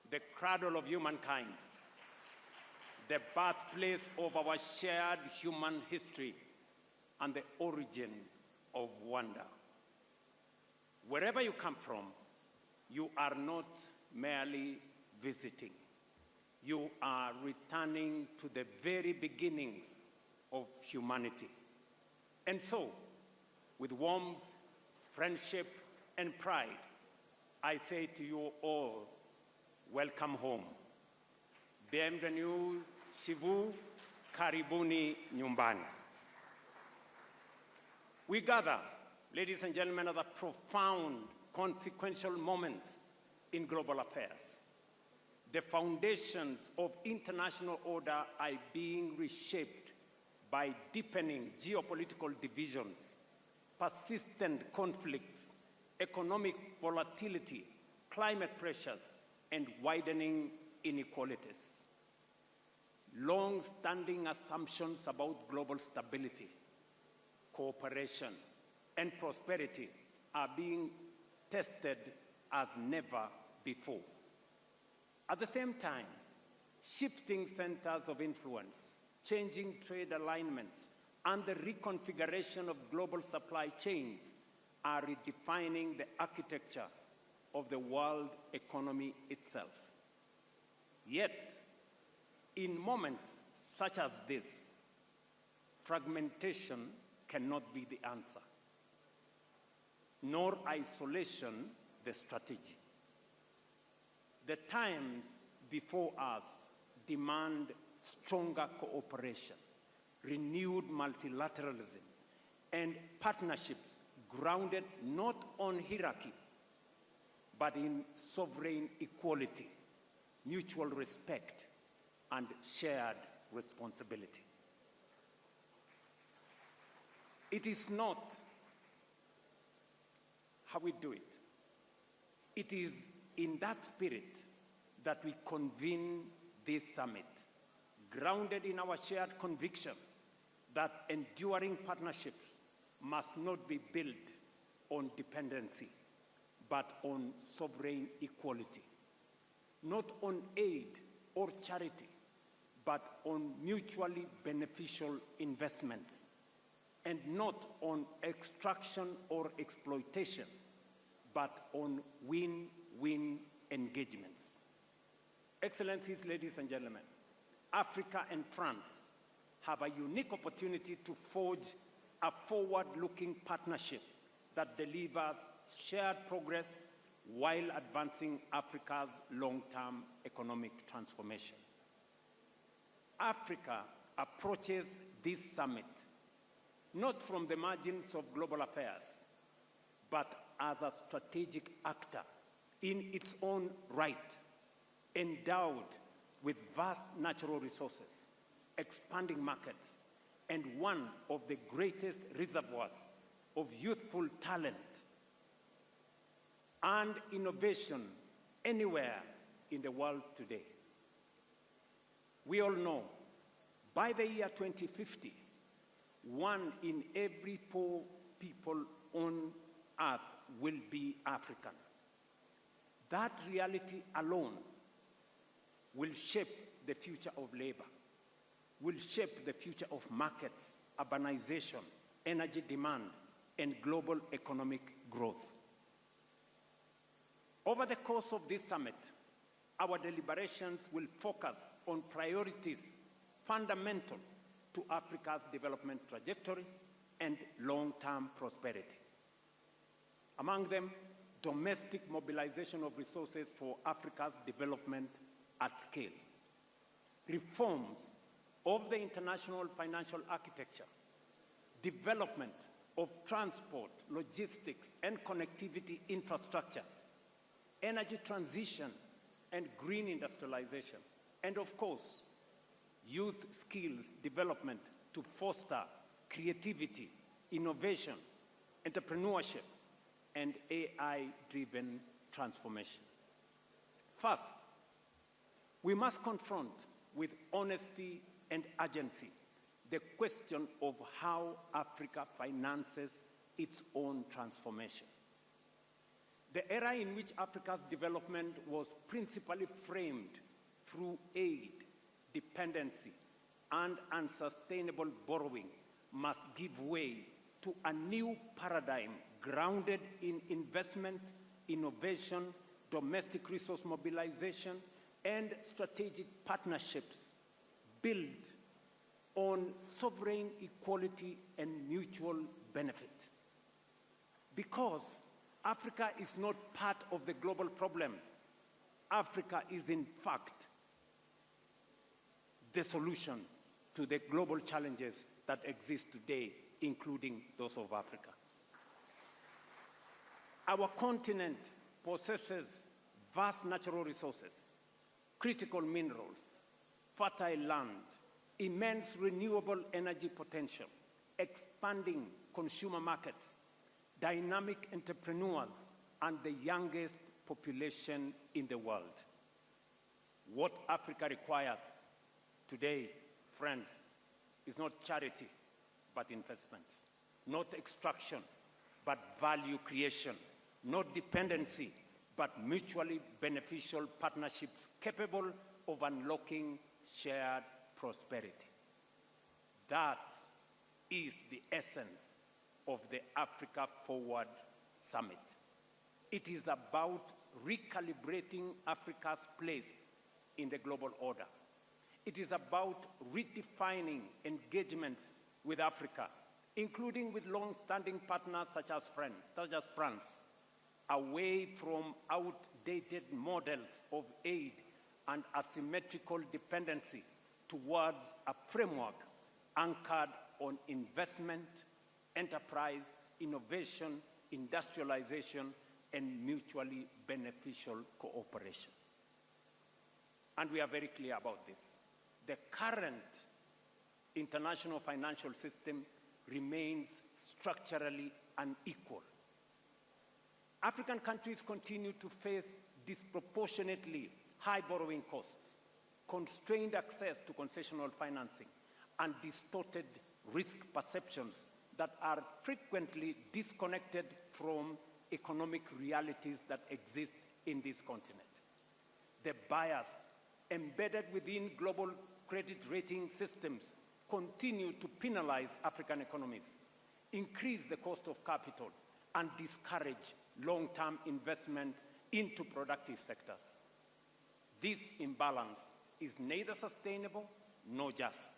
the cradle of humankind, the birthplace of our shared human history, and the origin of wonder. Wherever you come from, you are not merely visiting. You are returning to the very beginnings of humanity. And so, with warmth, friendship, and pride, I say to you all, welcome home. Bienvenue chez vous, karibuni nyumbani. We gather, ladies and gentlemen, at a profound, consequential moment in global affairs. The foundations of international order are being reshaped by deepening geopolitical divisions, persistent conflicts, economic volatility, climate pressures, and widening inequalities. Long-standing assumptions about global stability, cooperation, and prosperity are being tested as never before. At the same time, shifting centers of influence, changing trade alignments, and the reconfiguration of global supply chains are redefining the architecture of the world economy itself. Yet, in moments such as this, fragmentation cannot be the answer, nor isolation the strategy. The times before us demand stronger cooperation, renewed multilateralism, and partnerships grounded not on hierarchy, but in sovereign equality, mutual respect, and shared responsibility. It is not how we do it. It is in that spirit that we convene this summit, grounded in our shared conviction that enduring partnerships must not be built on dependency, but on sovereign equality, not on aid or charity, but on mutually beneficial investments, and not on extraction or exploitation, but on win-win engagements. Excellencies, ladies and gentlemen, Africa and France have a unique opportunity to forge a forward-looking partnership that delivers shared progress while advancing Africa's long-term economic transformation. Africa approaches this summit not from the margins of global affairs, but as a strategic actor in its own right, endowed with vast natural resources, expanding markets, and one of the greatest reservoirs of youthful talent and innovation anywhere in the world today. We all know, by the year 2050, 1 in every 4 people on Earth will be African. That reality alone will shape the future of labor, will shape the future of markets, urbanization, energy demand, and global economic growth. Over the course of this summit, our deliberations will focus on priorities fundamental to Africa's development trajectory and long-term prosperity. Among them, domestic mobilization of resources for Africa's development at scale, reforms of the international financial architecture, development of transport, logistics, and connectivity infrastructure, energy transition, and green industrialization, and of course, youth skills development to foster creativity, innovation, entrepreneurship, and AI-driven transformation. First, we must confront with honesty and urgency the question of how Africa finances its own transformation. The era in which Africa's development was principally framed through aid, dependency, and unsustainable borrowing must give way to a new paradigm grounded in investment, innovation, domestic resource mobilization, and strategic partnerships built on sovereign equality and mutual benefit. Because Africa is not part of the global problem. Africa is, in fact, the solution to the global challenges that exist today, including those of Africa. Our continent possesses vast natural resources, critical minerals, fertile land, immense renewable energy potential, expanding consumer markets, dynamic entrepreneurs, and the youngest population in the world. What Africa requires today, friends, is not charity, but investments, not extraction, but value creation, not dependency, but mutually beneficial partnerships capable of unlocking shared prosperity. That is the essence of the Africa Forward Summit. It is about recalibrating Africa's place in the global order. It is about redefining engagements with Africa, including with long-standing partners such as France, away from outdated models of aid and asymmetrical dependency towards a framework anchored on investment, enterprise, innovation, industrialization, and mutually beneficial cooperation. And we are very clear about this. The current international financial system remains structurally unequal. African countries continue to face disproportionately high borrowing costs, constrained access to concessional financing, and distorted risk perceptions that are frequently disconnected from economic realities that exist in this continent. The bias embedded within global credit rating systems continue to penalize African economies, increase the cost of capital, and discourage long-term investment into productive sectors. This imbalance is neither sustainable nor just.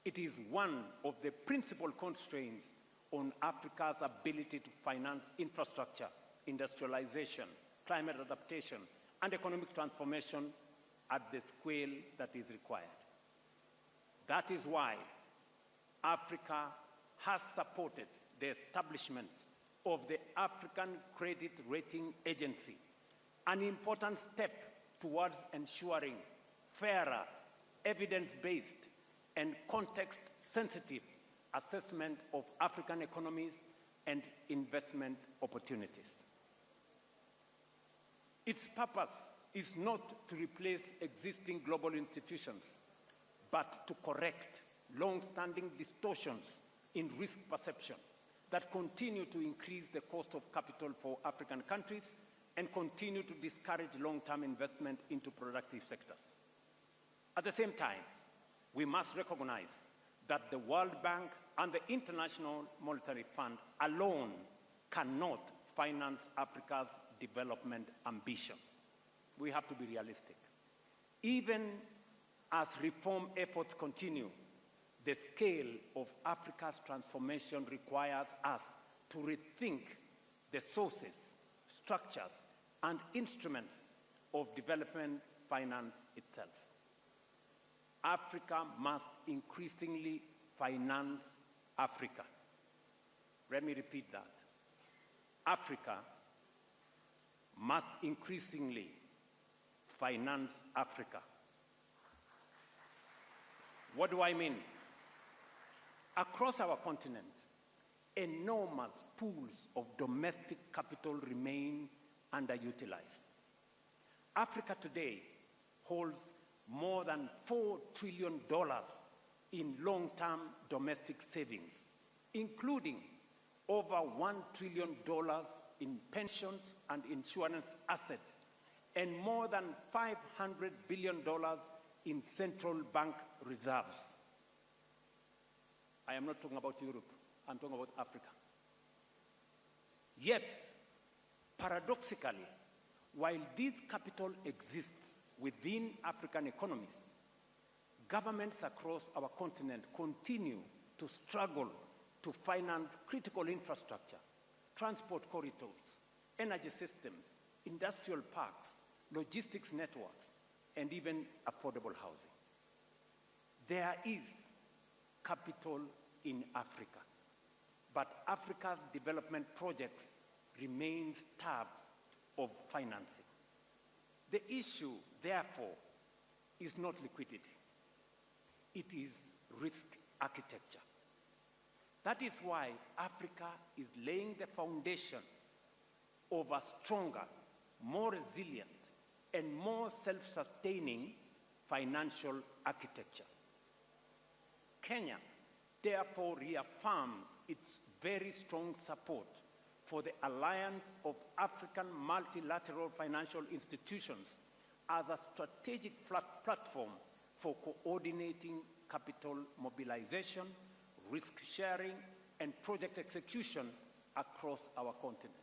It is one of the principal constraints on Africa's ability to finance infrastructure, industrialization, climate adaptation, and economic transformation at the scale that is required. That is why Africa has supported the establishment of the African Credit Rating Agency, an important step towards ensuring fairer, evidence-based, and context-sensitive assessment of African economies and investment opportunities. Its purpose is not to replace existing global institutions, but to correct long-standing distortions in risk perception that continue to increase the cost of capital for African countries and continue to discourage long-term investment into productive sectors. At the same time, we must recognize that the World Bank and the International Monetary Fund alone cannot finance Africa's development ambition. We have to be realistic. Even as reform efforts continue, the scale of Africa's transformation requires us to rethink the sources, structures, and instruments of development finance itself. Africa must increasingly finance Africa. Let me repeat that. Africa must increasingly finance Africa. What do I mean? Across our continent, enormous pools of domestic capital remain underutilized. Africa today holds more than $4 trillion in long-term domestic savings, including over $1 trillion in pensions and insurance assets, and more than $500 billion in central bank reserves. I am not talking about Europe, I'm talking about Africa. Yet, paradoxically, while this capital exists within African economies, governments across our continent continue to struggle to finance critical infrastructure, transport corridors, energy systems, industrial parks, logistics networks, and even affordable housing. There is capital in Africa, but Africa's development projects remain starved of financing. The issue, therefore, is not liquidity. It is risk architecture. That is why Africa is laying the foundation of a stronger, more resilient, and more self-sustaining financial architecture. Kenya, therefore, reaffirms its very strong support for the Alliance of African Multilateral Financial Institutions as a strategic platform for coordinating capital mobilization, risk sharing, and project execution across our continent.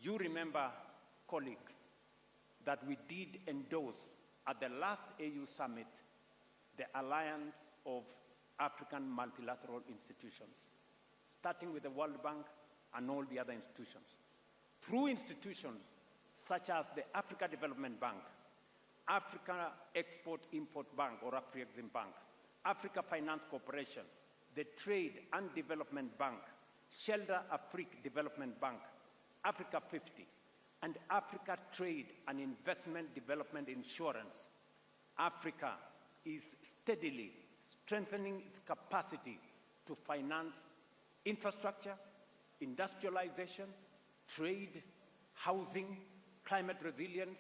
You remember, colleagues, that we did endorse at the last AU summit the Alliance of African Multilateral Institutions, starting with the World Bank and all the other institutions. Through institutions such as the Africa Development Bank, Africa Export-Import Bank, or Afrexim Bank, Africa Finance Corporation, the Trade and Development Bank, Shelter Afrique Development Bank, Africa 50, and Africa Trade and Investment Development Insurance, Africa is steadily strengthening its capacity to finance infrastructure, industrialization, trade, housing, climate resilience,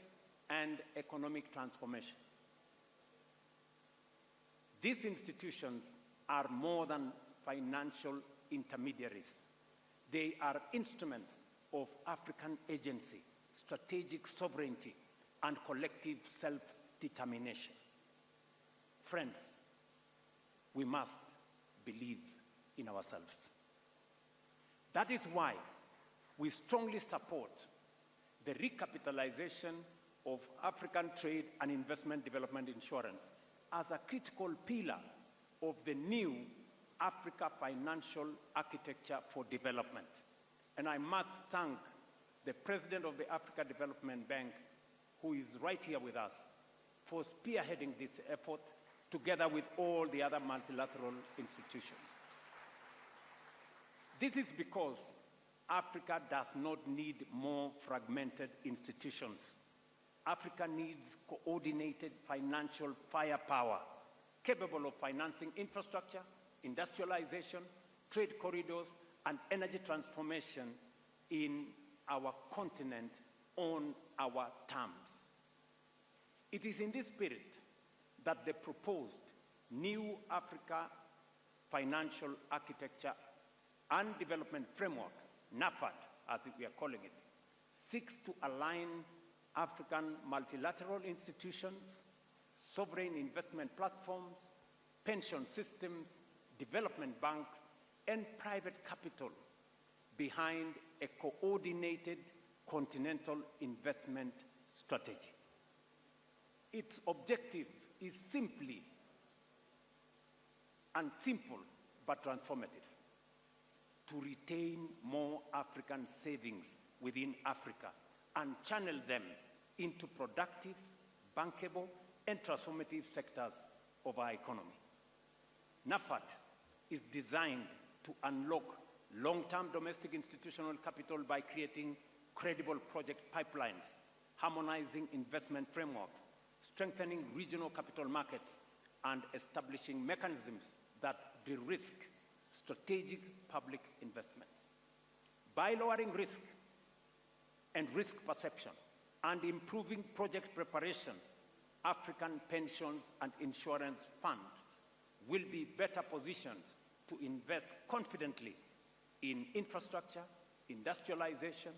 and economic transformation. These institutions are more than financial intermediaries. They are instruments of African agency, strategic sovereignty, and collective self-determination. Friends, we must believe in ourselves. That is why we strongly support the recapitalization of African Trade and Investment Development Insurance as a critical pillar of the new Africa Financial Architecture for Development. And I must thank the President of the Africa Development Bank, who is right here with us, for spearheading this effort together with all the other multilateral institutions. This is because Africa does not need more fragmented institutions. Africa needs coordinated financial firepower capable of financing infrastructure, industrialization, trade corridors, and energy transformation in our continent on our terms. It is in this spirit that the proposed new Africa Financial Architecture and Development Framework, NAFAD, as we are calling it, seeks to align African multilateral institutions, sovereign investment platforms, pension systems, development banks, and private capital behind a coordinated continental investment strategy. Its objective is simple but transformative: to retain more African savings within Africa and channel them into productive, bankable, and transformative sectors of our economy. NAFAD is designed to unlock long-term domestic institutional capital by creating credible project pipelines harmonizing investment frameworks, strengthening regional capital markets, and establishing mechanisms that de-risk strategic public investments. By lowering risk and risk perception and improving project preparation, African pensions and insurance funds will be better positioned to invest confidently in infrastructure, industrialization,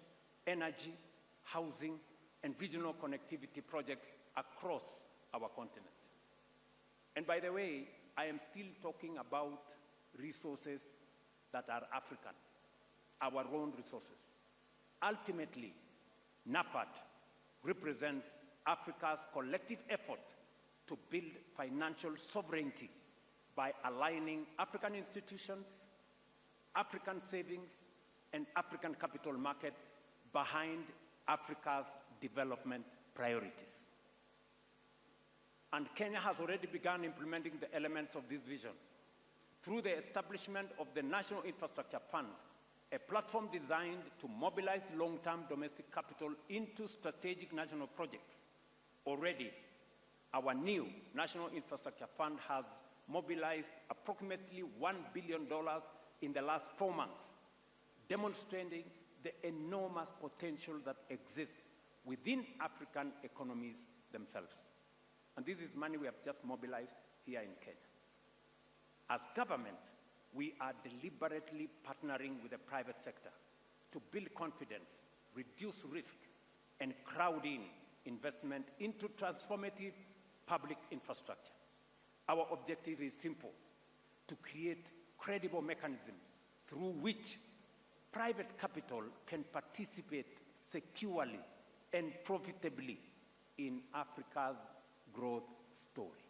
energy, housing, and regional connectivity projects across our continent. And by the way, I am still talking about resources that are African, our own resources. Ultimately, NAFAD represents Africa's collective effort to build financial sovereignty by aligning African institutions, African savings, and African capital markets behind Africa's development priorities. And Kenya has already begun implementing the elements of this vision through the establishment of the National Infrastructure Fund, a platform designed to mobilize long-term domestic capital into strategic national projects. Already, our new National Infrastructure Fund has mobilized approximately $1 billion in the last 4 months, demonstrating the enormous potential that exists within African economies themselves. And this is money we have just mobilized here in Kenya. As government, we are deliberately partnering with the private sector to build confidence, reduce risk, and crowd in investment into transformative public infrastructure. Our objective is simple: to create credible mechanisms through which private capital can participate securely and profitably in Africa's growth story.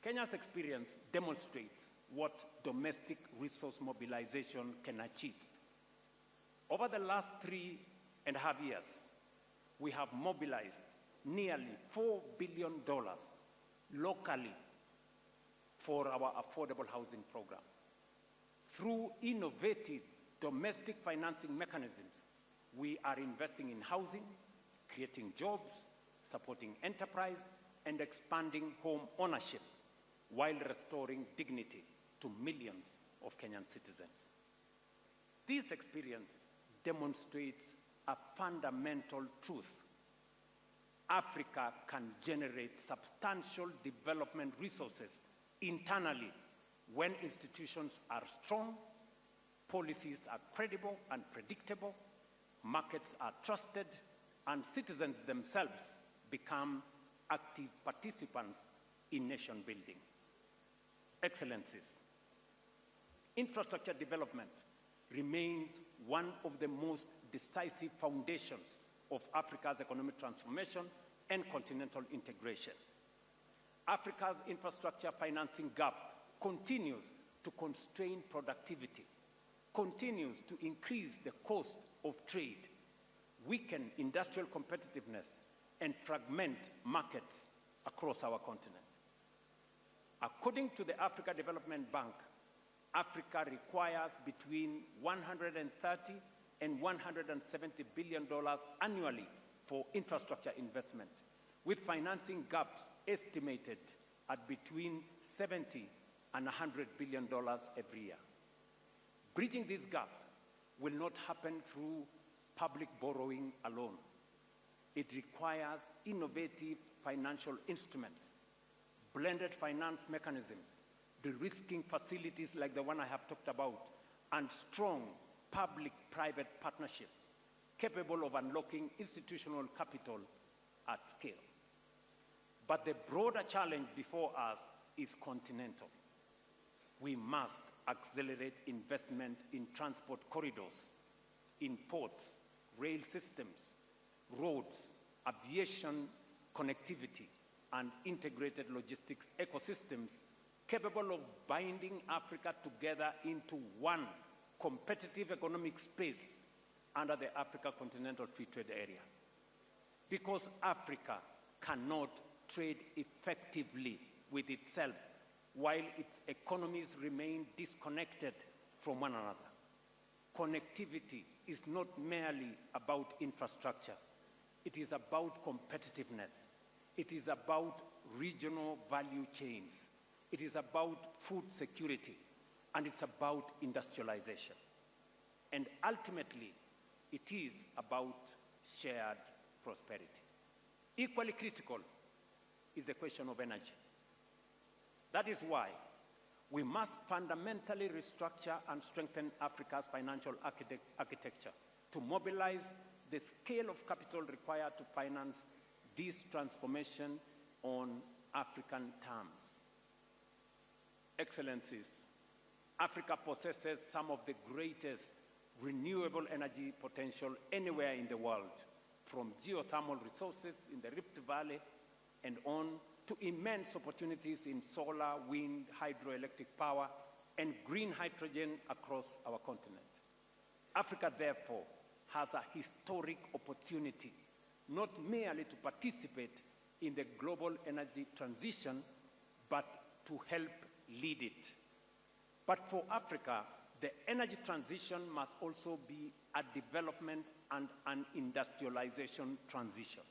Kenya's experience demonstrates what domestic resource mobilization can achieve. Over the last 3.5 years, we have mobilized nearly $4 billion locally for our affordable housing program. Through innovative domestic financing mechanisms, we are investing in housing, creating jobs, supporting enterprise, and expanding home ownership while restoring dignity to millions of Kenyan citizens. This experience demonstrates a fundamental truth. Africa can generate substantial development resources internally when institutions are strong, policies are credible and predictable, markets are trusted, and citizens themselves become active participants in nation building. Excellencies, infrastructure development remains one of the most decisive foundations of Africa's economic transformation and continental integration. Africa's infrastructure financing gap continues to constrain productivity, continues to increase the cost of trade, weaken industrial competitiveness, and fragment markets across our continent. According to the Africa Development Bank, Africa requires between $130 and $170 billion annually for infrastructure investment, with financing gaps estimated at between $70 and $100 billion every year. Bridging this gap will not happen through public borrowing alone. It requires innovative financial instruments, blended finance mechanisms, de-risking facilities like the one I have talked about, and strong public-private partnership capable of unlocking institutional capital at scale. But the broader challenge before us is continental. We must accelerate investment in transport corridors, in ports, rail systems, roads, aviation connectivity, and integrated logistics ecosystems capable of binding Africa together into one competitive economic space under the Africa Continental Free Trade Area. Because Africa cannot trade effectively with itself while its economies remain disconnected from one another. Connectivity is not merely about infrastructure. It is about competitiveness. It is about regional value chains. It is about food security, and it's about industrialization. And ultimately, it is about shared prosperity. Equally critical is the question of energy. That is why we must fundamentally restructure and strengthen Africa's financial architecture to mobilize the scale of capital required to finance this transformation on African terms. Excellencies, Africa possesses some of the greatest renewable energy potential anywhere in the world, from geothermal resources in the Rift Valley and on to immense opportunities in solar, wind, hydroelectric power, and green hydrogen across our continent. Africa, therefore, has a historic opportunity, not merely to participate in the global energy transition, but to help lead it. But for Africa, the energy transition must also be a development and an industrialization transition.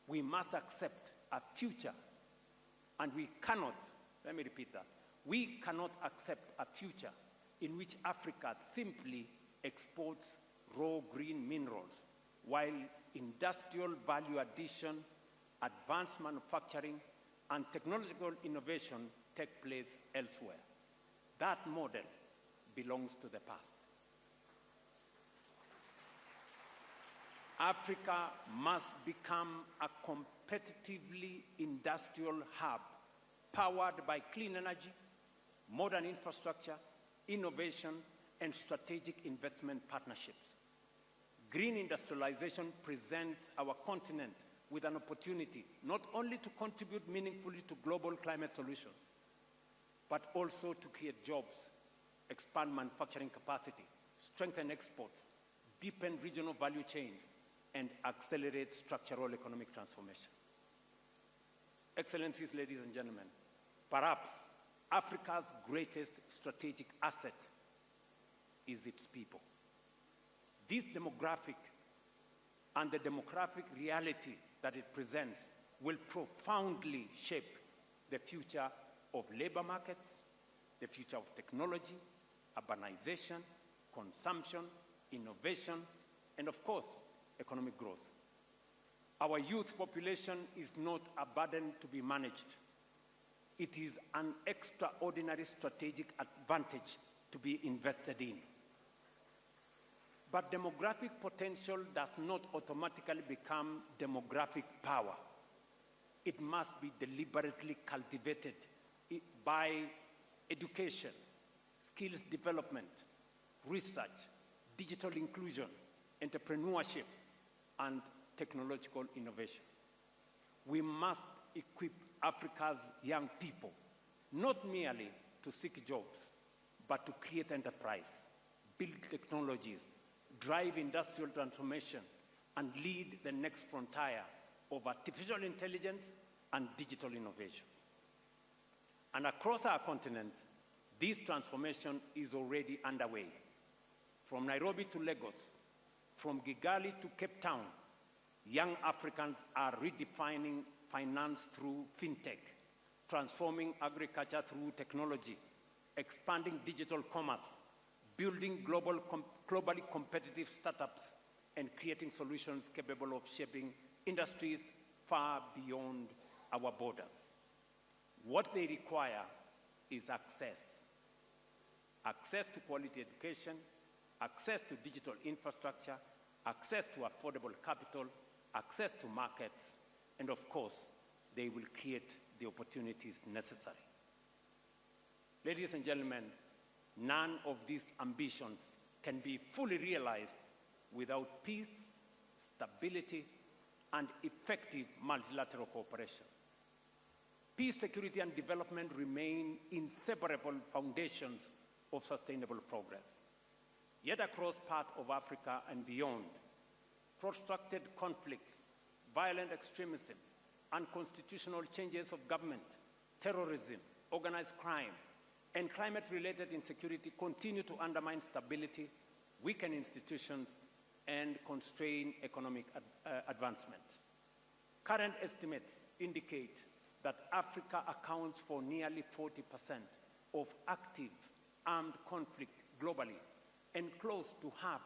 We must accept a future, and we cannot, let me repeat that, we cannot accept a future in which Africa simply exports raw green minerals, while industrial value addition, advanced manufacturing, and technological innovation take place elsewhere. That model belongs to the past. Africa must become a competitively industrial hub powered by clean energy, modern infrastructure, innovation, and strategic investment partnerships. Green industrialization presents our continent with an opportunity not only to contribute meaningfully to global climate solutions, but also to create jobs, expand manufacturing capacity, strengthen exports, deepen regional value chains, and accelerate structural economic transformation. Excellencies, ladies and gentlemen, perhaps Africa's greatest strategic asset is its people. This demographic and the demographic reality that it presents will profoundly shape the future of labor markets, the future of technology, urbanization, consumption, innovation, and of course, economic growth. Our youth population is not a burden to be managed. It is an extraordinary strategic advantage to be invested in. But demographic potential does not automatically become demographic power. It must be deliberately cultivated by education, skills development, research, digital inclusion, entrepreneurship, and technological innovation. We must equip Africa's young people, not merely to seek jobs, but to create enterprise, build technologies, drive industrial transformation, and lead the next frontier of artificial intelligence and digital innovation. And across our continent, this transformation is already underway. From Nairobi to Lagos, from Kigali to Cape Town, young Africans are redefining finance through fintech, transforming agriculture through technology, expanding digital commerce, building globally competitive startups, and creating solutions capable of shaping industries far beyond our borders. What they require is access. Access to quality education, access to digital infrastructure, access to affordable capital, access to markets, and of course, they will create the opportunities necessary. Ladies and gentlemen, none of these ambitions can be fully realized without peace, stability, and effective multilateral cooperation. Peace, security, and development remain inseparable foundations of sustainable progress. Yet across parts of Africa and beyond, protracted conflicts, violent extremism, unconstitutional changes of government, terrorism, organized crime, and climate-related insecurity continue to undermine stability, weaken institutions, and constrain economic advancement. Current estimates indicate that Africa accounts for nearly 40% of active armed conflict globally and close to half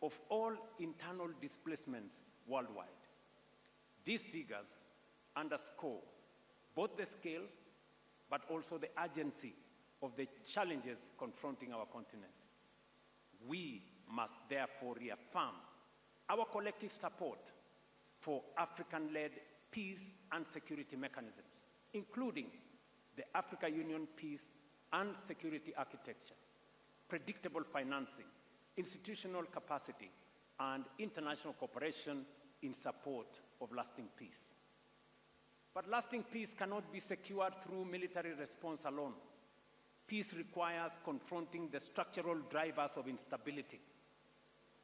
of all internal displacements worldwide. These figures underscore both the scale but also the urgency of the challenges confronting our continent. We must therefore reaffirm our collective support for African-led peace and security mechanisms, including the Africa Union Peace and Security Architecture, predictable financing, institutional capacity, and international cooperation in support of lasting peace. But lasting peace cannot be secured through military response alone. Peace requires confronting the structural drivers of instability: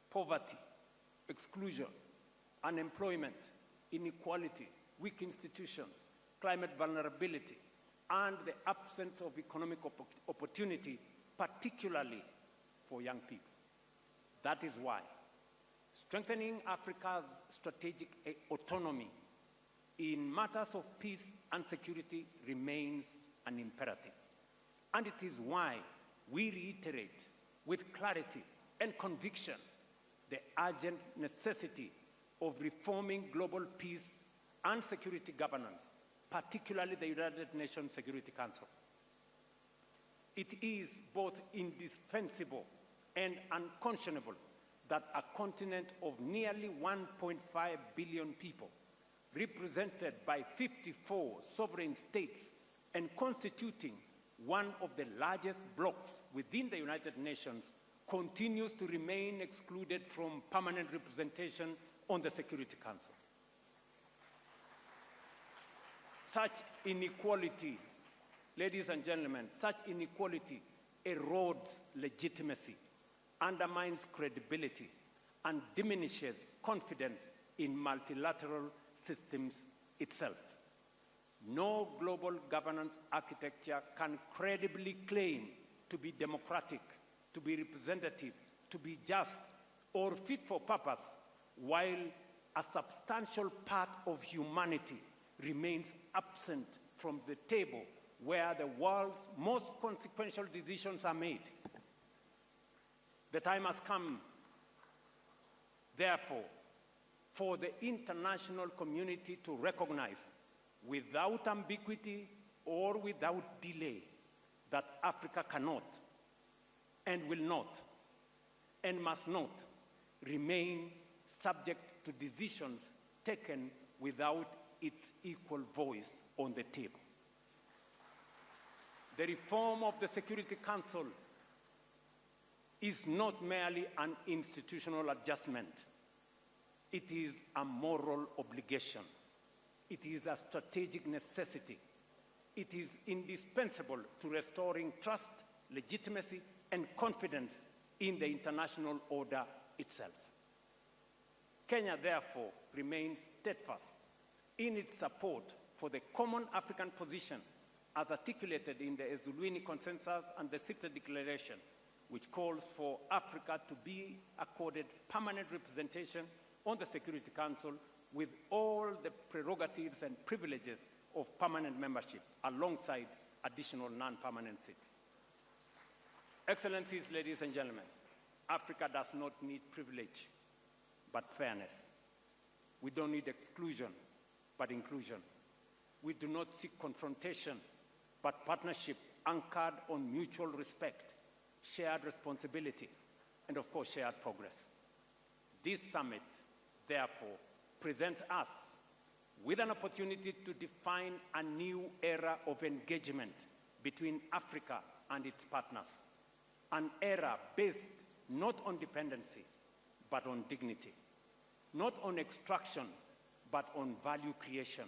poverty, exclusion, unemployment, inequality, weak institutions, climate vulnerability, and the absence of economic opportunity, particularly for young people. That is why strengthening Africa's strategic autonomy in matters of peace and security remains an imperative. And it is why we reiterate with clarity and conviction the urgent necessity of reforming global peace and security governance, particularly the United Nations Security Council. It is both indispensable and unconscionable that a continent of nearly 1.5 billion people, represented by 54 sovereign states and constituting one of the largest blocs within the United Nations, continues to remain excluded from permanent representation on the Security Council. Such inequality, ladies and gentlemen, such inequality erodes legitimacy, undermines credibility, and diminishes confidence in multilateral systems itself. No global governance architecture can credibly claim to be democratic, to be representative, to be just, or fit for purpose, while a substantial part of humanity remains absent from the table where the world's most consequential decisions are made. The time has come, therefore, for the international community to recognize, without ambiguity or without delay, that Africa cannot and will not and must not remain subject to decisions taken without its equal voice on the table. The reform of the Security Council is not merely an institutional adjustment. It is a moral obligation. It is a strategic necessity. It is indispensable to restoring trust, legitimacy, and confidence in the international order itself. Kenya, therefore, remains steadfast in its support for the common African position as articulated in the Ezulwini Consensus and the Sita Declaration, which calls for Africa to be accorded permanent representation on the Security Council with all the prerogatives and privileges of permanent membership, alongside additional non-permanent seats. Excellencies, ladies and gentlemen, Africa does not need privilege, but fairness. We don't need exclusion, but inclusion. We do not seek confrontation, but partnership anchored on mutual respect, shared responsibility, and of course, shared progress. This summit, therefore, presents us with an opportunity to define a new era of engagement between Africa and its partners, an era based not on dependency, but on dignity, not on extraction, but on value creation,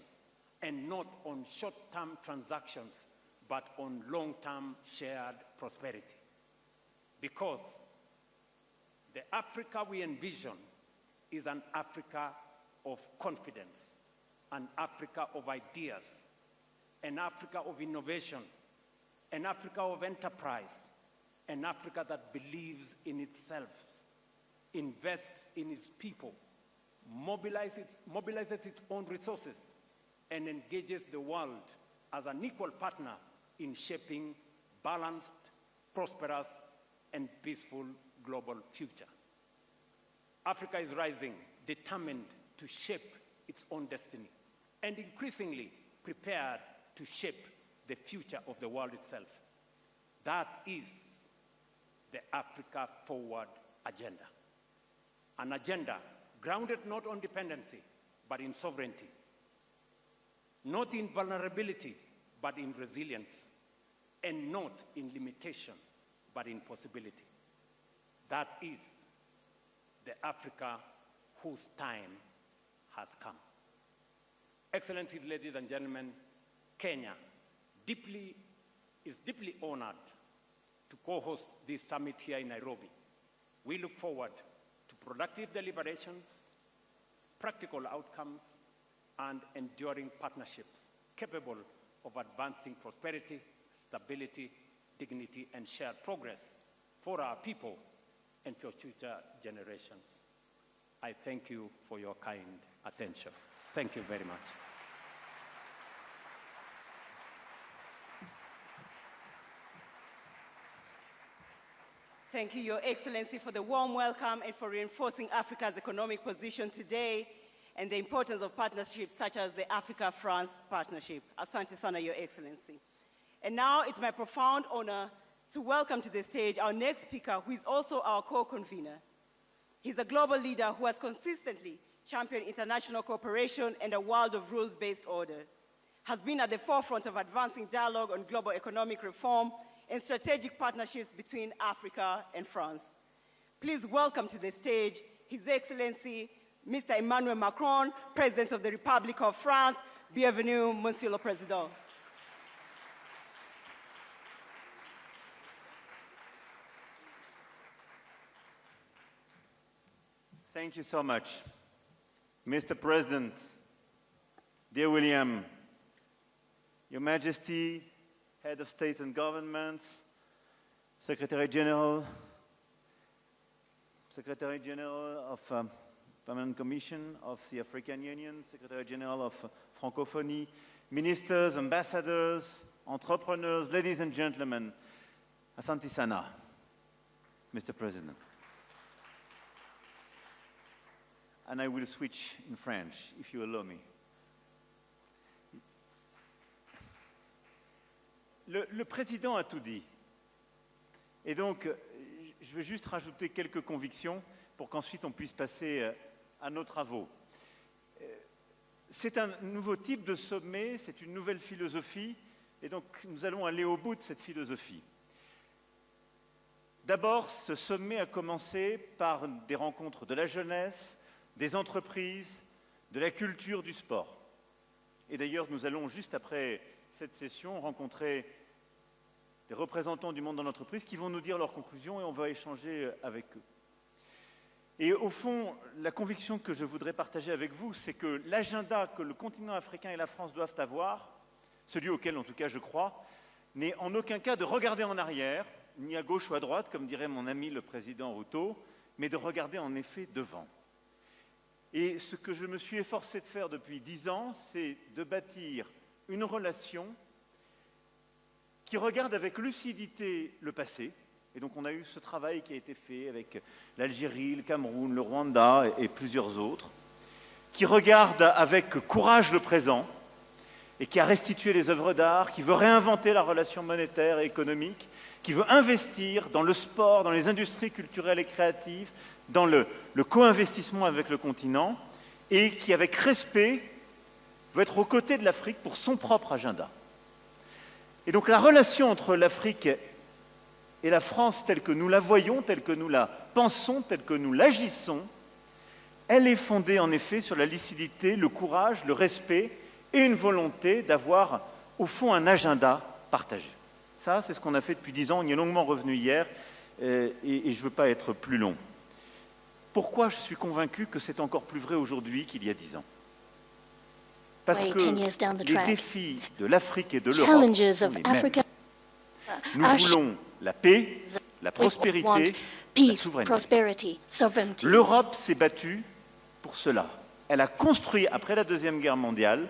and not on short-term transactions, but on long-term shared prosperity. Because the Africa we envision is an Africa of confidence, an Africa of ideas, an Africa of innovation, an Africa of enterprise, an Africa that believes in itself, invests in its people, mobilizes its own resources, and engages the world as an equal partner in shaping balanced, prosperous, and peaceful global future. Africa is rising, determined to shape its own destiny, and increasingly prepared to shape the future of the world itself. That is the Africa Forward agenda. An agenda grounded not on dependency, but in sovereignty. Not in vulnerability, but in resilience. And not in limitation, but in possibility. That is the Africa whose time has come. Excellencies, ladies and gentlemen, Kenya is deeply honored to co-host this summit here in Nairobi. We look forward to productive deliberations, practical outcomes, and enduring partnerships capable of advancing prosperity, stability, dignity, and shared progress for our people and for future generations. I thank you for your kind attention. Thank you very much. Thank you, Your Excellency, for the warm welcome and for reinforcing Africa's economic position today and the importance of partnerships such as the Africa-France partnership. Asante sana, Your Excellency. And now it's my profound honor to welcome to the stage our next speaker, who is also our co-convener. He's a global leader who has consistently championed international cooperation and a world of rules-based order, has been at the forefront of advancing dialogue on global economic reform and strategic partnerships between Africa and France. Please welcome to the stage His Excellency, Mr. Emmanuel Macron, President of the Republic of France. Bienvenue, Monsieur le Président. Thank you so much. Mr. President, dear William, Your Majesty, Head of State and Governments, Secretary General of Permanent Commission of the African Union, Secretary General of Francophonie, ministers, ambassadors, entrepreneurs, ladies and gentlemen, Asante sana, Mr. President. And I will switch in French, if you allow me. Le président a tout dit. Et donc, je vais juste rajouter quelques convictions pour qu'ensuite on puisse passer à nos travaux. C'est un nouveau type de sommet, c'est une nouvelle philosophie, et donc nous allons aller au bout de cette philosophie. D'abord, ce sommet a commencé par des rencontres de la jeunesse, des entreprises, de la culture, du sport. Et d'ailleurs, nous allons, juste après cette session, rencontrer des représentants du monde de l'entreprise qui vont nous dire leurs conclusions et on va échanger avec eux. Et au fond, la conviction que je voudrais partager avec vous, c'est que l'agenda que le continent africain et la France doivent avoir, celui auquel en tout cas je crois, n'est en aucun cas de regarder en arrière, ni à gauche ou à droite, comme dirait mon ami le président Ruto, mais de regarder en effet devant. Et ce que je me suis efforcé de faire depuis 10 ans, c'est de bâtir une relation qui regarde avec lucidité le passé. Et donc on a eu ce travail qui a été fait avec l'Algérie, le Cameroun, le Rwanda et plusieurs autres, qui regarde avec courage le présent et qui a restitué les œuvres d'art, qui veut réinventer la relation monétaire et économique, qui veut investir dans le sport, dans les industries culturelles et créatives, dans le co-investissement avec le continent, et qui, avec respect, veut être aux côtés de l'Afrique pour son propre agenda. Et donc la relation entre l'Afrique et la France, telle que nous la voyons, telle que nous la pensons, telle que nous l'agissons, elle est fondée en effet sur la lucidité, le courage, le respect et une volonté d'avoir, au fond, un agenda partagé. Ça, c'est ce qu'on a fait depuis 10 ans, on y est longuement revenu hier, et je ne veux pas être plus long. Pourquoi je suis convaincu que c'est encore plus vrai aujourd'hui qu'il y a 10 ans? Parce que les défis de l'Afrique et de l'Europe sont les mêmes. Nous voulons la paix, la We want prospérité, la peace, souveraineté. prosperity, sovereignty. L'Europe s'est battue pour cela. Elle a construit, après la Deuxième Guerre mondiale,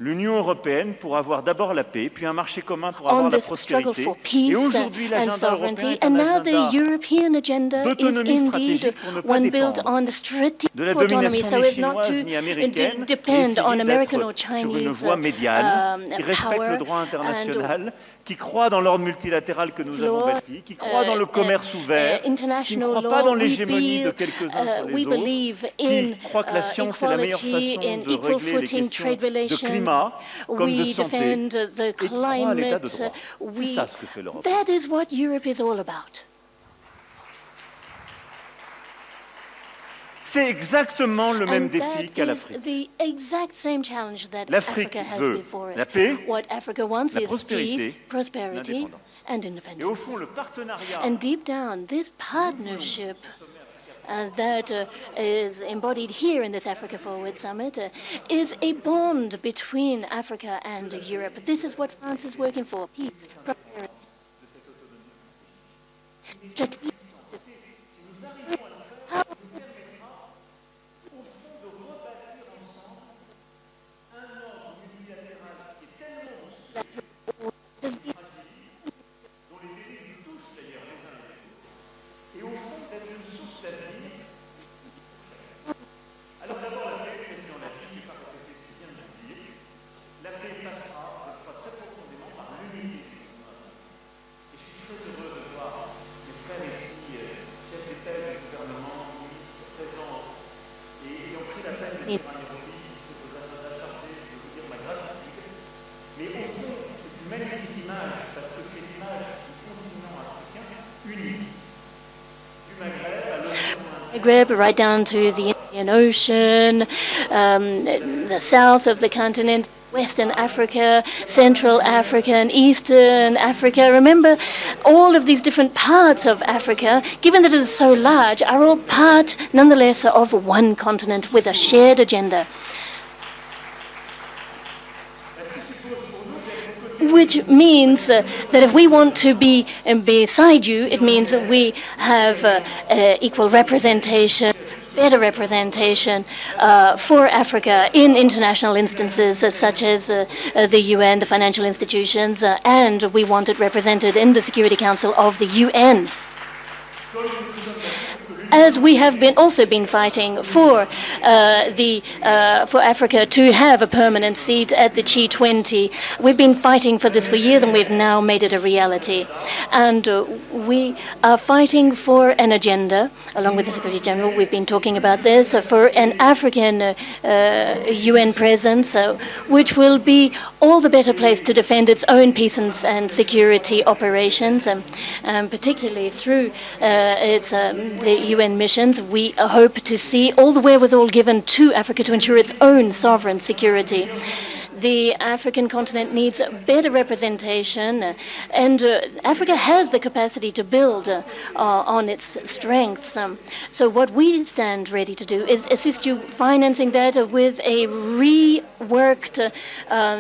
l'Union européenne pour avoir d'abord la paix, puis un marché commun pour avoir On la this struggle prospérité. for Et peace aujourd'hui, and l'agenda européen sovereignty, est and un now agenda the European agenda is d'autonomie indeed stratégique pour ne pas one built dépendre on the strategic de la autonomy, domination so ni as not chinoise to ni américaine, et depend on essayer American or d'être sur une Chinese voie médiane qui respecte power le droit and international, qui croit dans l'ordre multilatéral que nous avons bâti, qui croit dans le commerce ouvert, qui ne international croit pas law. dans l'hégémonie de quelques-uns sur We les autres, believe in qui croit que la science est la meilleure equality, façon in de equal régler les footing, questions trade de relations. climat comme de We santé, defend the et qui croit à l'état de climate. droit. C'est ça ce que fait l'Europe. That is what Europe is all about. C'est exactement le même And défi that qu'a is l'Afrique. the exact same challenge that L'Afrique Africa has veut before it. la paix, What Africa wants la is prospérité, peace, prosperity, l'indépendance. and Et au independence. fond, le partenariat And deep down, this partnership that is embodied here in this Africa Forward Summit is a bond between Africa and Europe. This is what France is working for: peace, prosperity, strategic. Maghreb, right down to the Indian Ocean, the south of the continent, Western Africa, Central Africa, and Eastern Africa. Remember, all of these different parts of Africa, given that it is so large, are all part, nonetheless, of one continent with a shared agenda. Which means that if we want to be beside you, it means that we have equal representation, better representation for Africa in international instances such as the UN, the financial institutions, and we want it represented in the Security Council of the UN. As we have also been fighting for for Africa to have a permanent seat at the G20. We've been fighting for this for years, and we've now made it a reality. And we are fighting for an agenda, along with the Secretary General. We've been talking about this for an African UN presence, which will be all the better placed to defend its own peace and security operations, particularly through the UN missions. We hope to see all the wherewithal given to Africa to ensure its own sovereign security. The African continent needs better representation, and Africa has the capacity to build on its strengths. So what we stand ready to do is assist you financing that with a reworked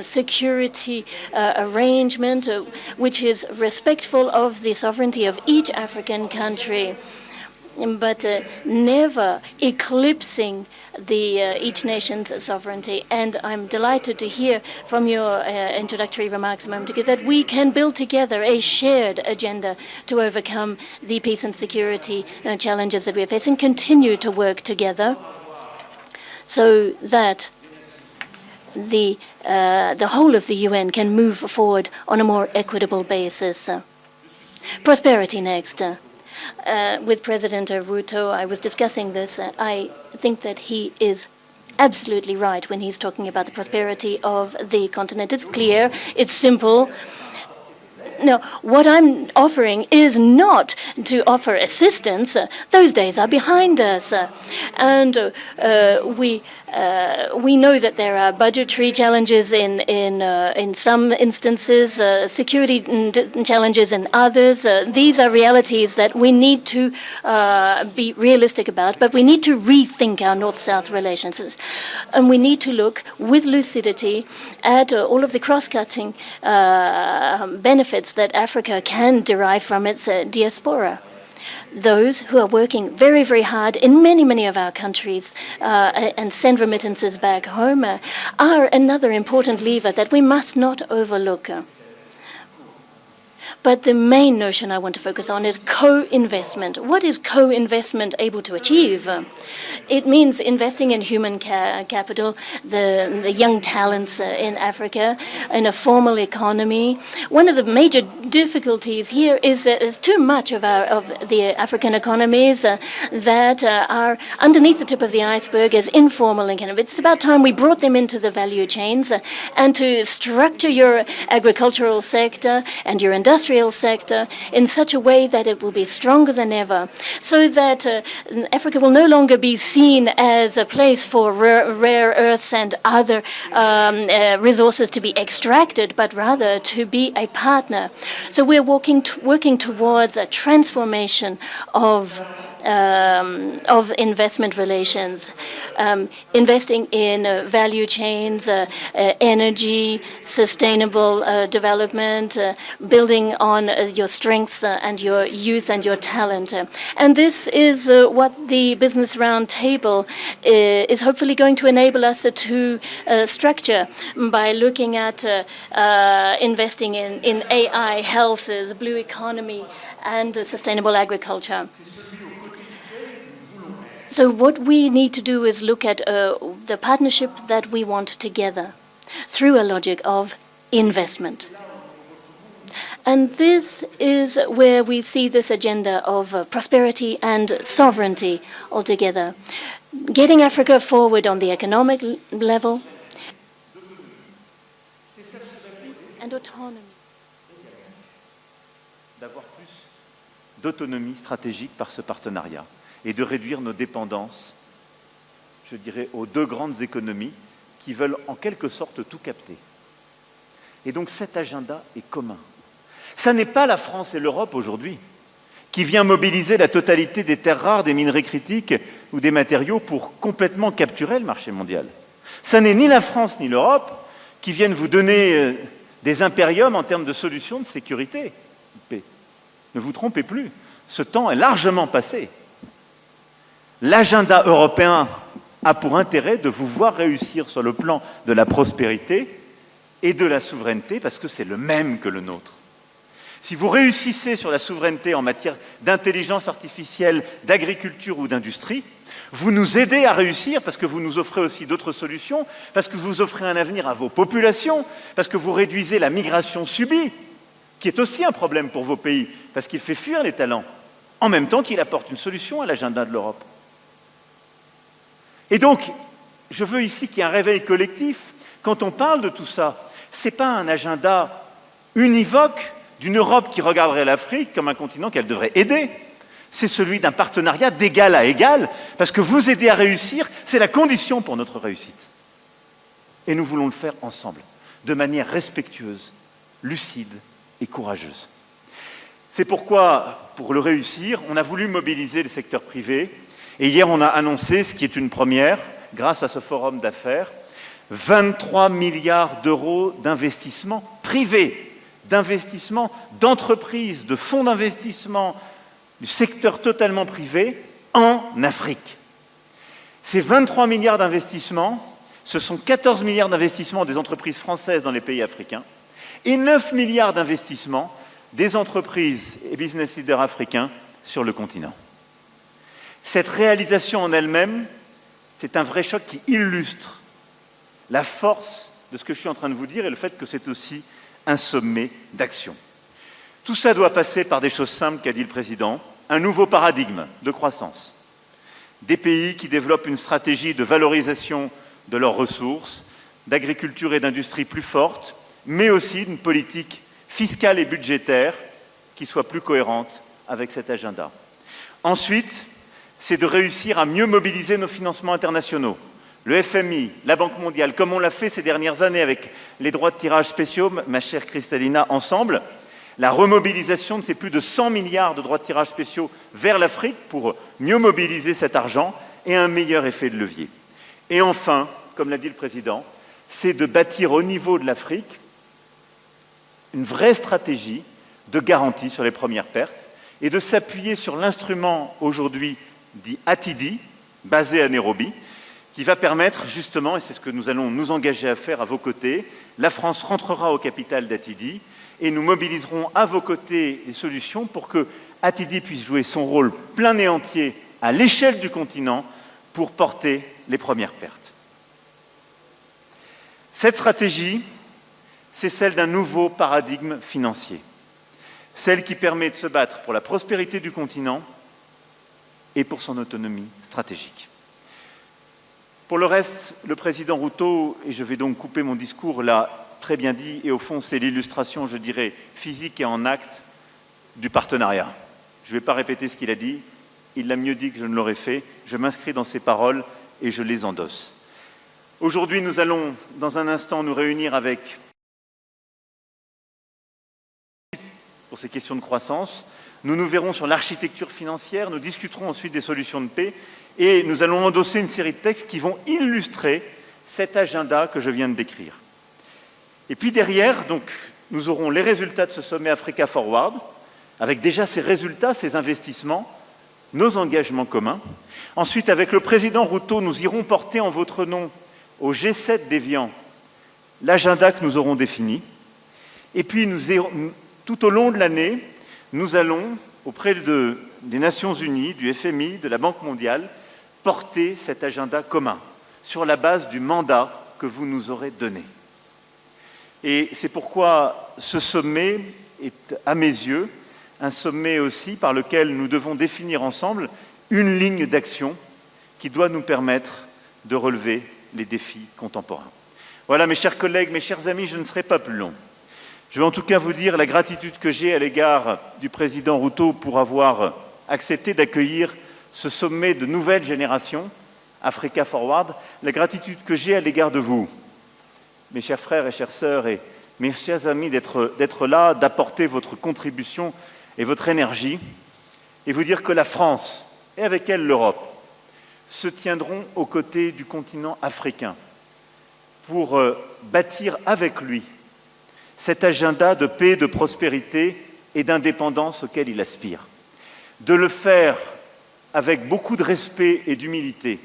security arrangement, which is respectful of the sovereignty of each African country, but never eclipsing each nation's sovereignty. And I'm delighted to hear from your introductory remarks a moment ago that we can build together a shared agenda to overcome the peace and security challenges that we face, and continue to work together so that the whole of the UN can move forward on a more equitable basis. Prosperity next. With President Ruto, I was discussing this. I think that he is absolutely right when he's talking about the prosperity of the continent. It's clear, it's simple. No, what I'm offering is not to offer assistance. Those days are behind us. And we We know that there are budgetary challenges in some instances, security challenges in others. These are realities that we need to be realistic about, but we need to rethink our North-South relations. And we need to look with lucidity at all of the cross-cutting benefits that Africa can derive from its diaspora. Those who are working very, very hard in many, many of our countries and send remittances back home are another important lever that we must not overlook. But the main notion I want to focus on is co-investment. What is co-investment able to achieve? It means investing in human capital, the young talents in Africa, in a formal economy. One of the major difficulties here is that there's too much of the African economies that are underneath the tip of the iceberg as informal economy. It's about time we brought them into the value chains and to structure your agricultural sector and your industrial sector in such a way that it will be stronger than ever, so that Africa will no longer be seen as a place for rare earths and other resources to be extracted, but rather to be a partner. So we're working towards a transformation of investment relations, investing in value chains, energy, sustainable development, building on your strengths and your youth and your talent. And this is what the Business Roundtable is hopefully going to enable us to structure by looking at investing in AI, health, the blue economy, and sustainable agriculture. So what we need to do is look at the partnership that we want together through a logic of investment. And this is where we see this agenda of prosperity and sovereignty altogether. Getting Africa forward on the economic level and autonomy. D'avoir plus d'autonomie stratégique par ce partenariat et de réduire nos dépendances, je dirais, aux deux grandes économies qui veulent en quelque sorte tout capter. Et donc cet agenda est commun. Ça n'est pas la France et l'Europe aujourd'hui qui vient mobiliser la totalité des terres rares, des minerais critiques ou des matériaux pour complètement capturer le marché mondial. Ça n'est ni la France ni l'Europe qui viennent vous donner des impériums en termes de solutions de sécurité. Ne vous trompez plus, ce temps est largement passé. L'agenda européen a pour intérêt de vous voir réussir sur le plan de la prospérité et de la souveraineté, parce que c'est le même que le nôtre. Si vous réussissez sur la souveraineté en matière d'intelligence artificielle, d'agriculture ou d'industrie, vous nous aidez à réussir parce que vous nous offrez aussi d'autres solutions, parce que vous offrez un avenir à vos populations, parce que vous réduisez la migration subie, qui est aussi un problème pour vos pays, parce qu'il fait fuir les talents, en même temps qu'il apporte une solution à l'agenda de l'Europe. Et donc, je veux ici qu'il y ait un réveil collectif. Quand on parle de tout ça, ce n'est pas un agenda univoque d'une Europe qui regarderait l'Afrique comme un continent qu'elle devrait aider. C'est celui d'un partenariat d'égal à égal, parce que vous aider à réussir, c'est la condition pour notre réussite. Et nous voulons le faire ensemble, de manière respectueuse, lucide et courageuse. C'est pourquoi, pour le réussir, on a voulu mobiliser le secteur privé. Et hier, on a annoncé, ce qui est une première, grâce à ce forum d'affaires, 23 milliards d'euros d'investissement privé, d'investissement d'entreprises, de fonds d'investissement, du secteur totalement privé en Afrique. Ces 23 milliards d'investissements, ce sont 14 milliards d'investissements des entreprises françaises dans les pays africains et 9 milliards d'investissements des entreprises et business leaders africains sur le continent. Cette réalisation en elle-même, c'est un vrai choc qui illustre la force de ce que je suis en train de vous dire et le fait que c'est aussi un sommet d'action. Tout ça doit passer par des choses simples qu'a dit le Président, un nouveau paradigme de croissance. Des pays qui développent une stratégie de valorisation de leurs ressources, d'agriculture et d'industrie plus forte, mais aussi d'une politique fiscale et budgétaire qui soit plus cohérente avec cet agenda. Ensuite, c'est de réussir à mieux mobiliser nos financements internationaux, le FMI, la Banque mondiale, comme on l'a fait ces dernières années avec les droits de tirage spéciaux, ma chère Kristalina, ensemble, la remobilisation de ces plus de 100 milliards de droits de tirage spéciaux vers l'Afrique pour mieux mobiliser cet argent et un meilleur effet de levier. Et enfin, comme l'a dit le Président, c'est de bâtir au niveau de l'Afrique une vraie stratégie de garantie sur les premières pertes et de s'appuyer sur l'instrument aujourd'hui dit ATD, basé à Nairobi, qui va permettre justement, et c'est ce que nous allons nous engager à faire à vos côtés, la France rentrera au capital d'ATD et nous mobiliserons à vos côtés les solutions pour que ATD puisse jouer son rôle plein et entier à l'échelle du continent pour porter les premières pertes. Cette stratégie, c'est celle d'un nouveau paradigme financier, celle qui permet de se battre pour la prospérité du continent et pour son autonomie stratégique. Pour le reste, le président Ruto, et je vais donc couper mon discours, l'a très bien dit, et au fond c'est l'illustration, je dirais, physique et en acte du partenariat. Je ne vais pas répéter ce qu'il a dit, il l'a mieux dit que je ne l'aurais fait, je m'inscris dans ses paroles et je les endosse. Aujourd'hui, nous allons, dans un instant, nous réunir avec, pour ces questions de croissance, nous verrons sur l'architecture financière, nous discuterons ensuite des solutions de paix, et nous allons endosser une série de textes qui vont illustrer cet agenda que je viens de décrire. Et puis derrière, donc, nous aurons les résultats de ce sommet Africa Forward, avec déjà ces résultats, ces investissements, nos engagements communs. Ensuite, avec le président Ruto, nous irons porter en votre nom au G7 d'Évian l'agenda que nous aurons défini. Et puis, tout au long de l'année, nous allons, auprès des Nations Unies, du FMI, de la Banque mondiale, porter cet agenda commun sur la base du mandat que vous nous aurez donné. Et c'est pourquoi ce sommet est, à mes yeux, un sommet aussi par lequel nous devons définir ensemble une ligne d'action qui doit nous permettre de relever les défis contemporains. Voilà, mes chers collègues, mes chers amis, je ne serai pas plus long. Je veux en tout cas vous dire la gratitude que j'ai à l'égard du président Ruto pour avoir accepté d'accueillir ce sommet de nouvelle génération, Africa Forward, la gratitude que j'ai à l'égard de vous, mes chers frères et chères sœurs, et mes chers amis, d'être là, d'apporter votre contribution et votre énergie, et vous dire que la France, et avec elle l'Europe, se tiendront aux côtés du continent africain pour bâtir avec lui cet agenda de paix, de prospérité et d'indépendance auquel il aspire. De le faire avec beaucoup de respect et d'humilité,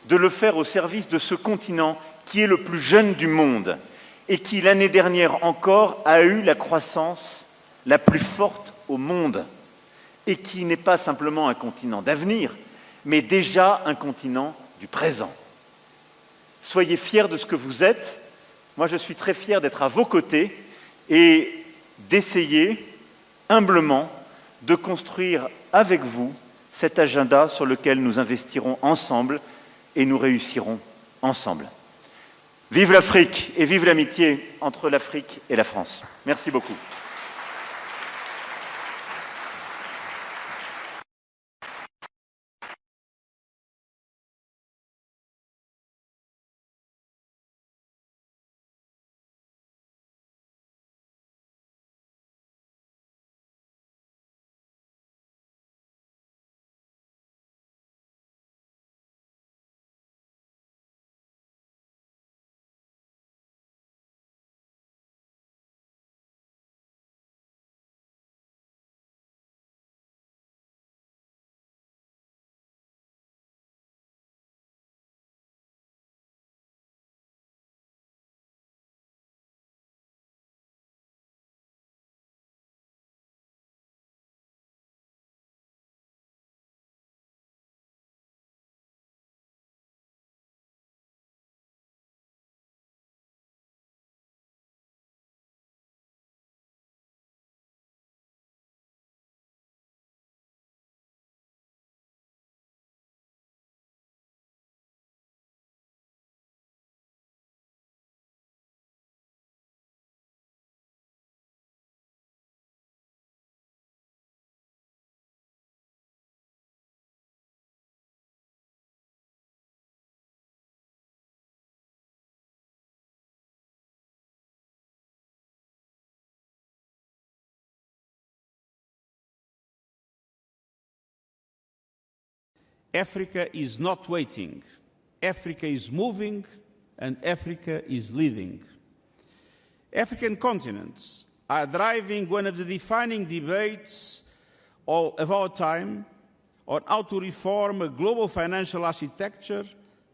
de le faire au service de ce continent qui est le plus jeune du monde et qui, l'année dernière encore, a eu la croissance la plus forte au monde et qui n'est pas simplement un continent d'avenir, mais déjà un continent du présent. Soyez fiers de ce que vous êtes. Moi, je suis très fier d'être à vos côtés et d'essayer humblement de construire avec vous cet agenda sur lequel nous investirons ensemble et nous réussirons ensemble. Vive l'Afrique et vive l'amitié entre l'Afrique et la France. Merci beaucoup. Africa is not waiting. Africa is moving, and Africa is leading. African continents are driving one of the defining debates of our time on how to reform a global financial architecture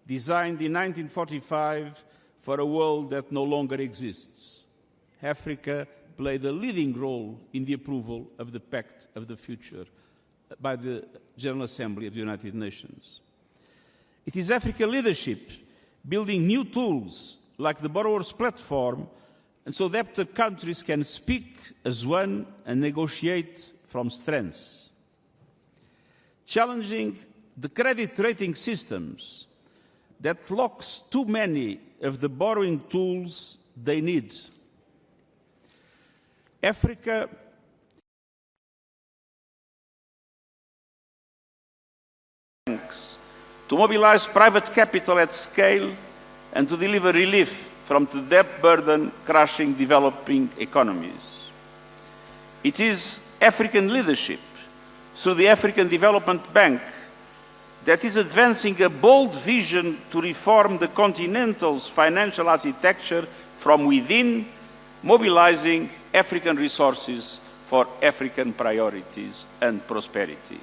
designed in 1945 for a world that no longer exists. Africa played a leading role in the approval of the Pact of the Future by the General Assembly of the United Nations. It is African leadership building new tools like the borrower's platform, and so debtor countries can speak as one and negotiate from strengths. Challenging the credit rating systems that locks too many of the borrowing tools they need. Africa banks to mobilize private capital at scale and to deliver relief from the debt burden crushing developing economies. It is African leadership through the African Development Bank that is advancing a bold vision to reform the continental's financial architecture from within, mobilizing African resources for African priorities and prosperity.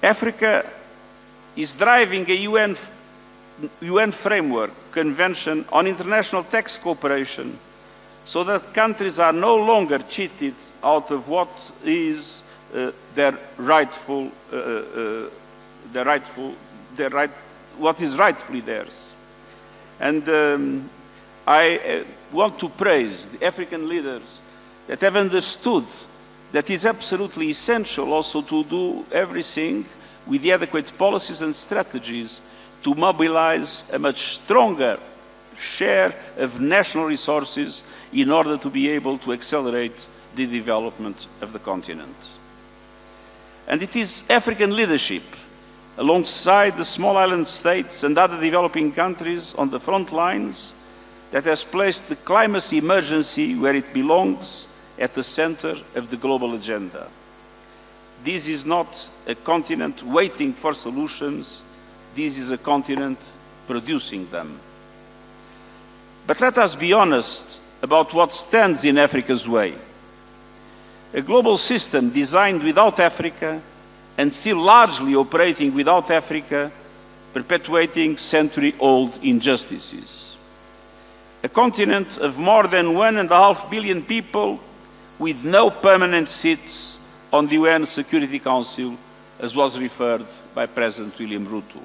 Africa is driving a UN framework convention on international tax cooperation so that countries are no longer cheated out of what is what is rightfully theirs. And I want to praise the African leaders that have understood that it is absolutely essential also to do everything with the adequate policies and strategies to mobilize a much stronger share of national resources in order to be able to accelerate the development of the continent. And it is African leadership, alongside the small island states and other developing countries on the front lines, that has placed the climate emergency where it belongs, at the center of the global agenda. This is not a continent waiting for solutions, this is a continent producing them. But let us be honest about what stands in Africa's way. A global system designed without Africa and still largely operating without Africa, perpetuating century-old injustices. A continent of more than 1.5 billion people with no permanent seats on the UN Security Council, as was referred by President William Ruto.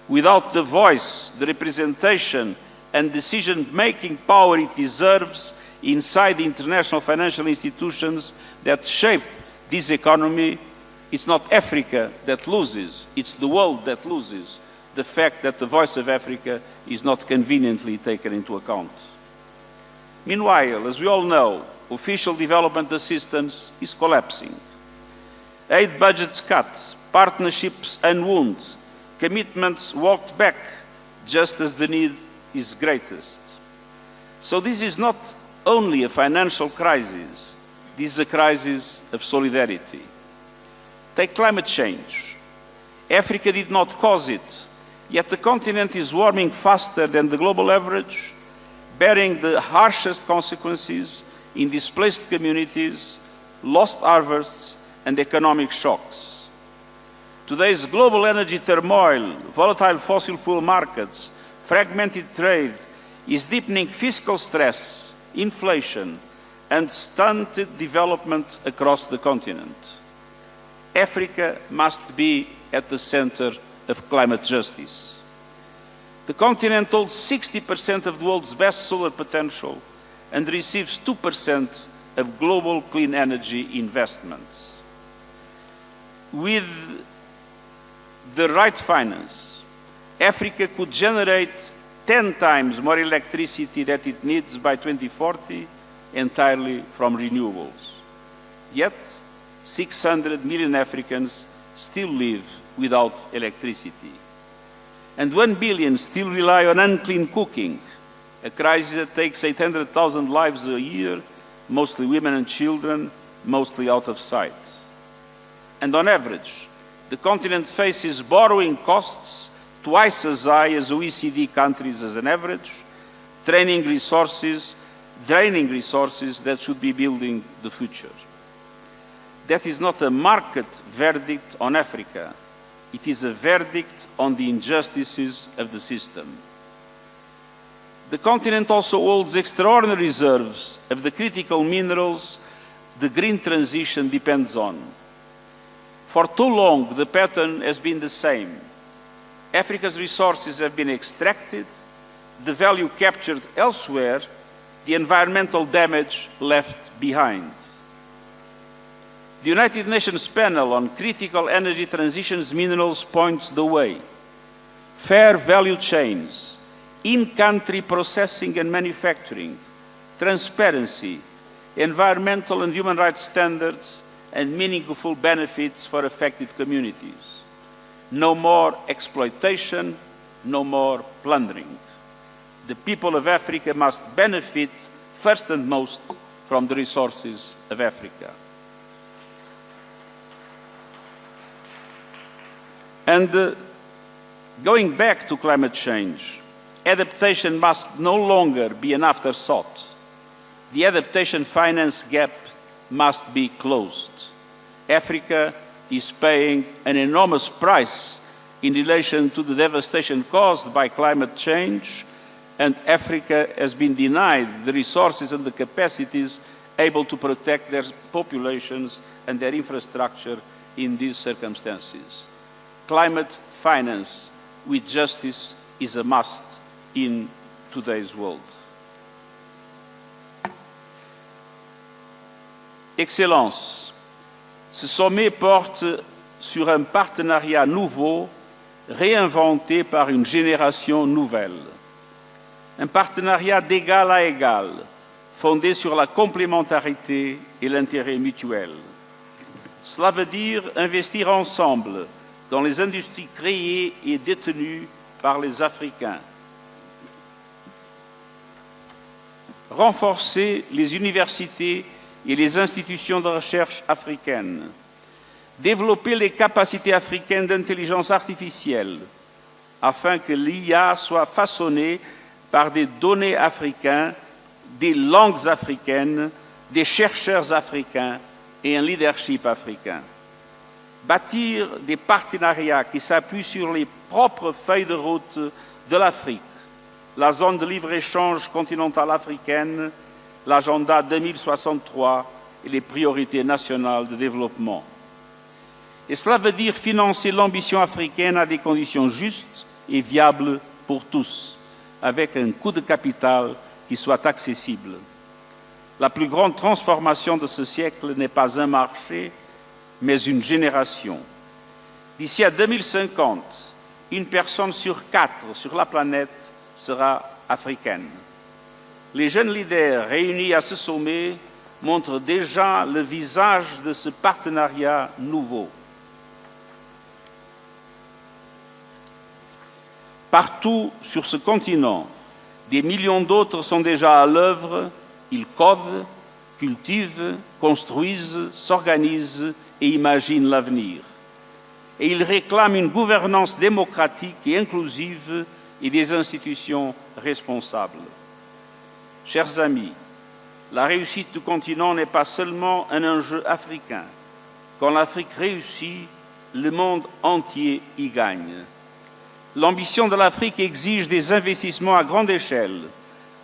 Without the voice, the representation, and decision-making power it deserves inside the international financial institutions that shape this economy, it's not Africa that loses, it's the world that loses the fact that the voice of Africa is not conveniently taken into account. Meanwhile, as we all know, official development assistance is collapsing. Aid budgets cut, partnerships unwound, commitments walked back just as the need is greatest. So this is not only a financial crisis, this is a crisis of solidarity. Take climate change. Africa did not cause it, yet the continent is warming faster than the global average, bearing the harshest consequences in displaced communities, lost harvests, and economic shocks. Today's global energy turmoil, volatile fossil fuel markets, fragmented trade is deepening fiscal stress, inflation, and stunted development across the continent. Africa must be at the center of climate justice. The continent holds 60% of the world's best solar potential and receives 2% of global clean energy investments. With the right finance, Africa could generate 10 times more electricity that it needs by 2040 entirely from renewables. Yet, 600 million Africans still live without electricity. And 1 billion still rely on unclean cooking, a crisis that takes 800,000 lives a year, mostly women and children, mostly out of sight. And on average, the continent faces borrowing costs twice as high as OECD countries as an average, draining resources that should be building the future. That is not a market verdict on Africa. It is a verdict on the injustices of the system. The continent also holds extraordinary reserves of the critical minerals the green transition depends on. For too long, the pattern has been the same. Africa's resources have been extracted, the value captured elsewhere, the environmental damage left behind. The United Nations panel on critical energy transitions minerals points the way. Fair value chains, in-country processing and manufacturing, transparency, environmental and human rights standards, and meaningful benefits for affected communities. No more exploitation, no more plundering. The people of Africa must benefit first and most from the resources of Africa. And going back to climate change, adaptation must no longer be an afterthought. The adaptation finance gap must be closed. Africa is paying an enormous price in relation to the devastation caused by climate change, and Africa has been denied the resources and the capacities able to protect their populations and their infrastructure in these circumstances. Climate finance with justice is a must in today's world. Excellences, ce sommet porte sur un partenariat nouveau, réinventé par une génération nouvelle. Un partenariat d'égal à égal, fondé sur la complémentarité et l'intérêt mutuel. Cela veut dire investir ensemble dans les industries créées et détenues par les Africains. Renforcer les universités et les institutions de recherche africaines. Développer les capacités africaines d'intelligence artificielle afin que l'IA soit façonnée par des données africaines, des langues africaines, des chercheurs africains et un leadership africain. Bâtir des partenariats qui s'appuient sur les propres feuilles de route de l'Afrique, la zone de libre-échange continentale africaine, l'agenda 2063 et les priorités nationales de développement. Et cela veut dire financer l'ambition africaine à des conditions justes et viables pour tous, avec un coût de capital qui soit accessible. La plus grande transformation de ce siècle n'est pas un marché, mais une génération. D'ici à 2050, une personne sur 4 sur la planète sera africaine. Les jeunes leaders réunis à ce sommet montrent déjà le visage de ce partenariat nouveau. Partout sur ce continent, des millions d'autres sont déjà à l'œuvre, ils codent, cultivent, construisent, s'organisent et imaginent l'avenir. Et ils réclament une gouvernance démocratique et inclusive et des institutions responsables. Chers amis, la réussite du continent n'est pas seulement un enjeu africain. Quand l'Afrique réussit, le monde entier y gagne. L'ambition de l'Afrique exige des investissements à grande échelle,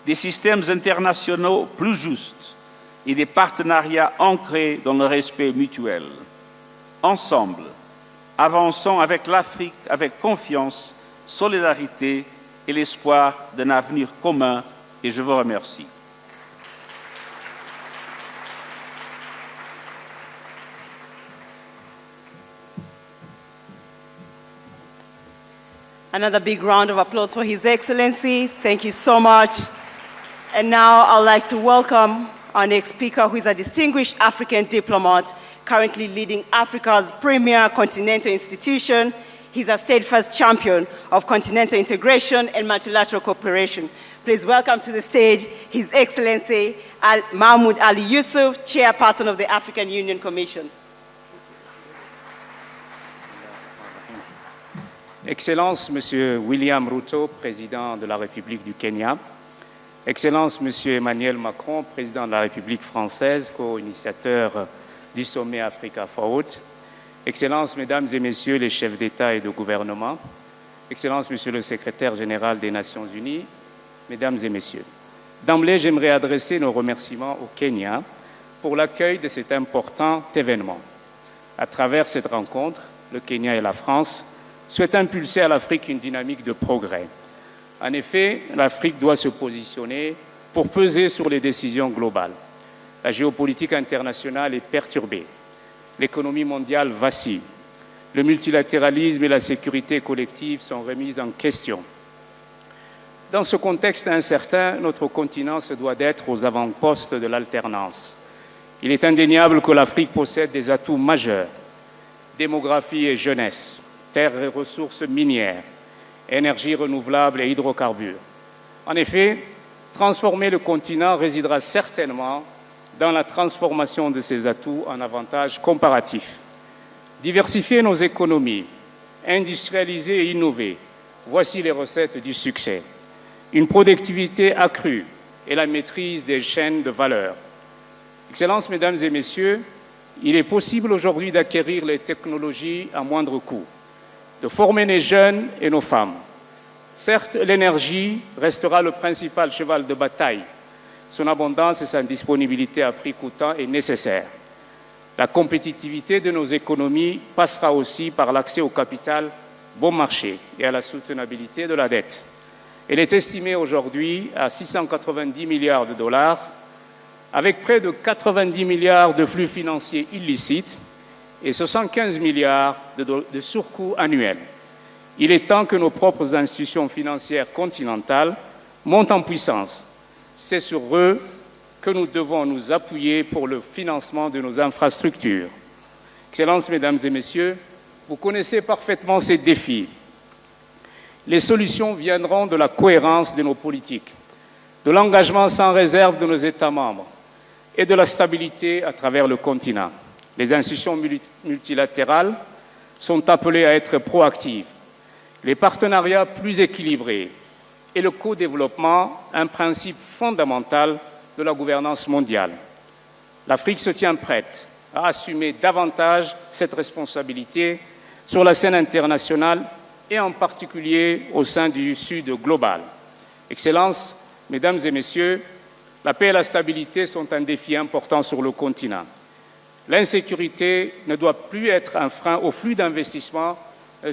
des systèmes internationaux plus justes et des partenariats ancrés dans le respect mutuel. Ensemble, avançons avec l'Afrique avec confiance, solidarité et l'espoir d'un avenir commun, et je vous remercie. Another big round of applause for His Excellency. Thank you so much. And now I'd like to welcome our next speaker, who is a distinguished African diplomat, currently leading Africa's premier continental institution. He's a steadfast champion of continental integration and multilateral cooperation. Please welcome to the stage His Excellency Mahmoud Ali Yusuf, Chairperson of the African Union Commission. Excellences, Monsieur William Ruto, Président de la République du Kenya, Excellences, Monsieur Emmanuel Macron, Président de la République française, co-initiateur du sommet Africa Forward, Excellences, Mesdames et Messieurs les chefs d'État et de gouvernement, Excellences, Monsieur le Secrétaire général des Nations Unies, Mesdames et Messieurs. D'emblée, j'aimerais adresser nos remerciements au Kenya pour l'accueil de cet important événement. À travers cette rencontre, le Kenya et la France souhaitent impulser à l'Afrique une dynamique de progrès. En effet, l'Afrique doit se positionner pour peser sur les décisions globales. La géopolitique internationale est perturbée. L'économie mondiale vacille. Le multilatéralisme et la sécurité collective sont remises en question. Dans ce contexte incertain, notre continent se doit d'être aux avant-postes de l'alternance. Il est indéniable que l'Afrique possède des atouts majeurs: démographie et jeunesse, terres et ressources minières, énergie renouvelable et hydrocarbures. En effet, transformer le continent résidera certainement dans la transformation de ces atouts en avantages comparatifs. Diversifier nos économies, industrialiser et innover, voici les recettes du succès. Une productivité accrue et la maîtrise des chaînes de valeur. Excellences, Mesdames et Messieurs, il est possible aujourd'hui d'acquérir les technologies à moindre coût, de former les jeunes et nos femmes. Certes, l'énergie restera le principal cheval de bataille. Son abondance et sa disponibilité à prix coûtant est nécessaire. La compétitivité de nos économies passera aussi par l'accès au capital bon marché et à la soutenabilité de la dette. Elle est estimée aujourd'hui à 690 milliards de dollars, avec près de 90 milliards de flux financiers illicites et 75 milliards de surcoûts annuels. Il est temps que nos propres institutions financières continentales montent en puissance. C'est sur eux que nous devons nous appuyer pour le financement de nos infrastructures. Excellences, Mesdames et Messieurs, vous connaissez parfaitement ces défis. Les solutions viendront de la cohérence de nos politiques, de l'engagement sans réserve de nos États membres et de la stabilité à travers le continent. Les institutions multilatérales sont appelées à être proactives, les partenariats plus équilibrés et le co-développement, un principe fondamental de la gouvernance mondiale. L'Afrique se tient prête à assumer davantage cette responsabilité sur la scène internationale et en particulier au sein du Sud global. Excellences, Mesdames et Messieurs, la paix et la stabilité sont un défi important sur le continent. L'insécurité ne doit plus être un frein au flux d'investissement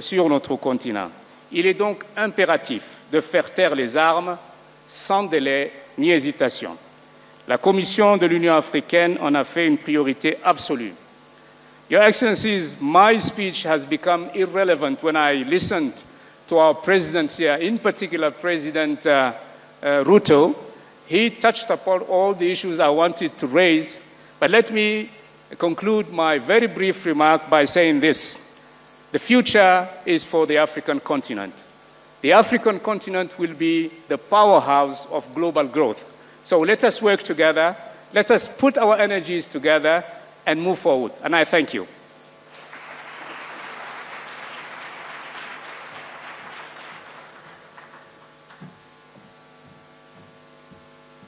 sur notre continent. Il est donc impératif de faire taire les armes sans délai ni hésitation. La Commission de l'Union africaine en a fait une priorité absolue. Your Excellencies, my speech has become irrelevant when I listened to our presidents here, in particular President Ruto. He touched upon all the issues I wanted to raise, but let me conclude my very brief remark by saying this. The future is for the African continent. The African continent will be the powerhouse of global growth. So let us work together, let us put our energies together and move forward. And I thank you.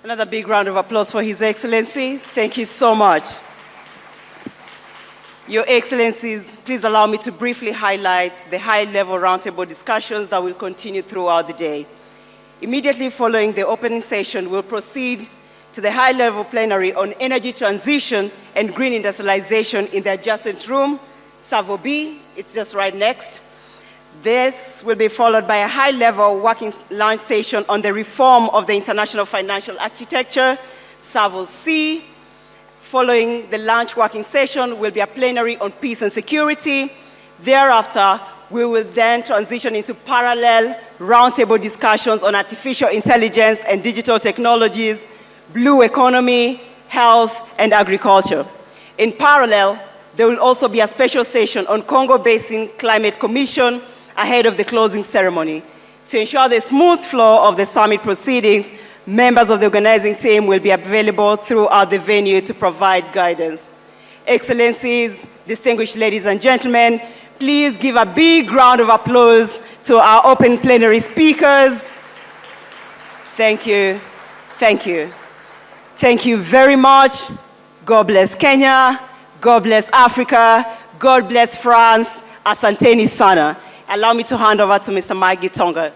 Another big round of applause for His Excellency. Thank you so much. Your Excellencies, please allow me to briefly highlight the high-level roundtable discussions that will continue throughout the day. Immediately following the opening session, we'll proceed to the high-level plenary on energy transition and green industrialization in the adjacent room, Savo B. It's just right next. This will be followed by a high-level working lunch session on the reform of the international financial architecture, Savo C. Following the lunch working session will be a plenary on peace and security. Thereafter, we will then transition into parallel roundtable discussions on artificial intelligence and digital technologies, blue economy, health, and agriculture. In parallel, there will also be a special session on Congo Basin Climate Commission, ahead of the closing ceremony. To ensure the smooth flow of the summit proceedings, members of the organizing team will be available throughout the venue to provide guidance. Excellencies, distinguished ladies and gentlemen, please give a big round of applause to our open plenary speakers. Thank you. Thank you. Thank you very much. God bless Kenya. God bless Africa. God bless France. Asanteni sana. Allow me to hand over to Mr. Mike Gitonga.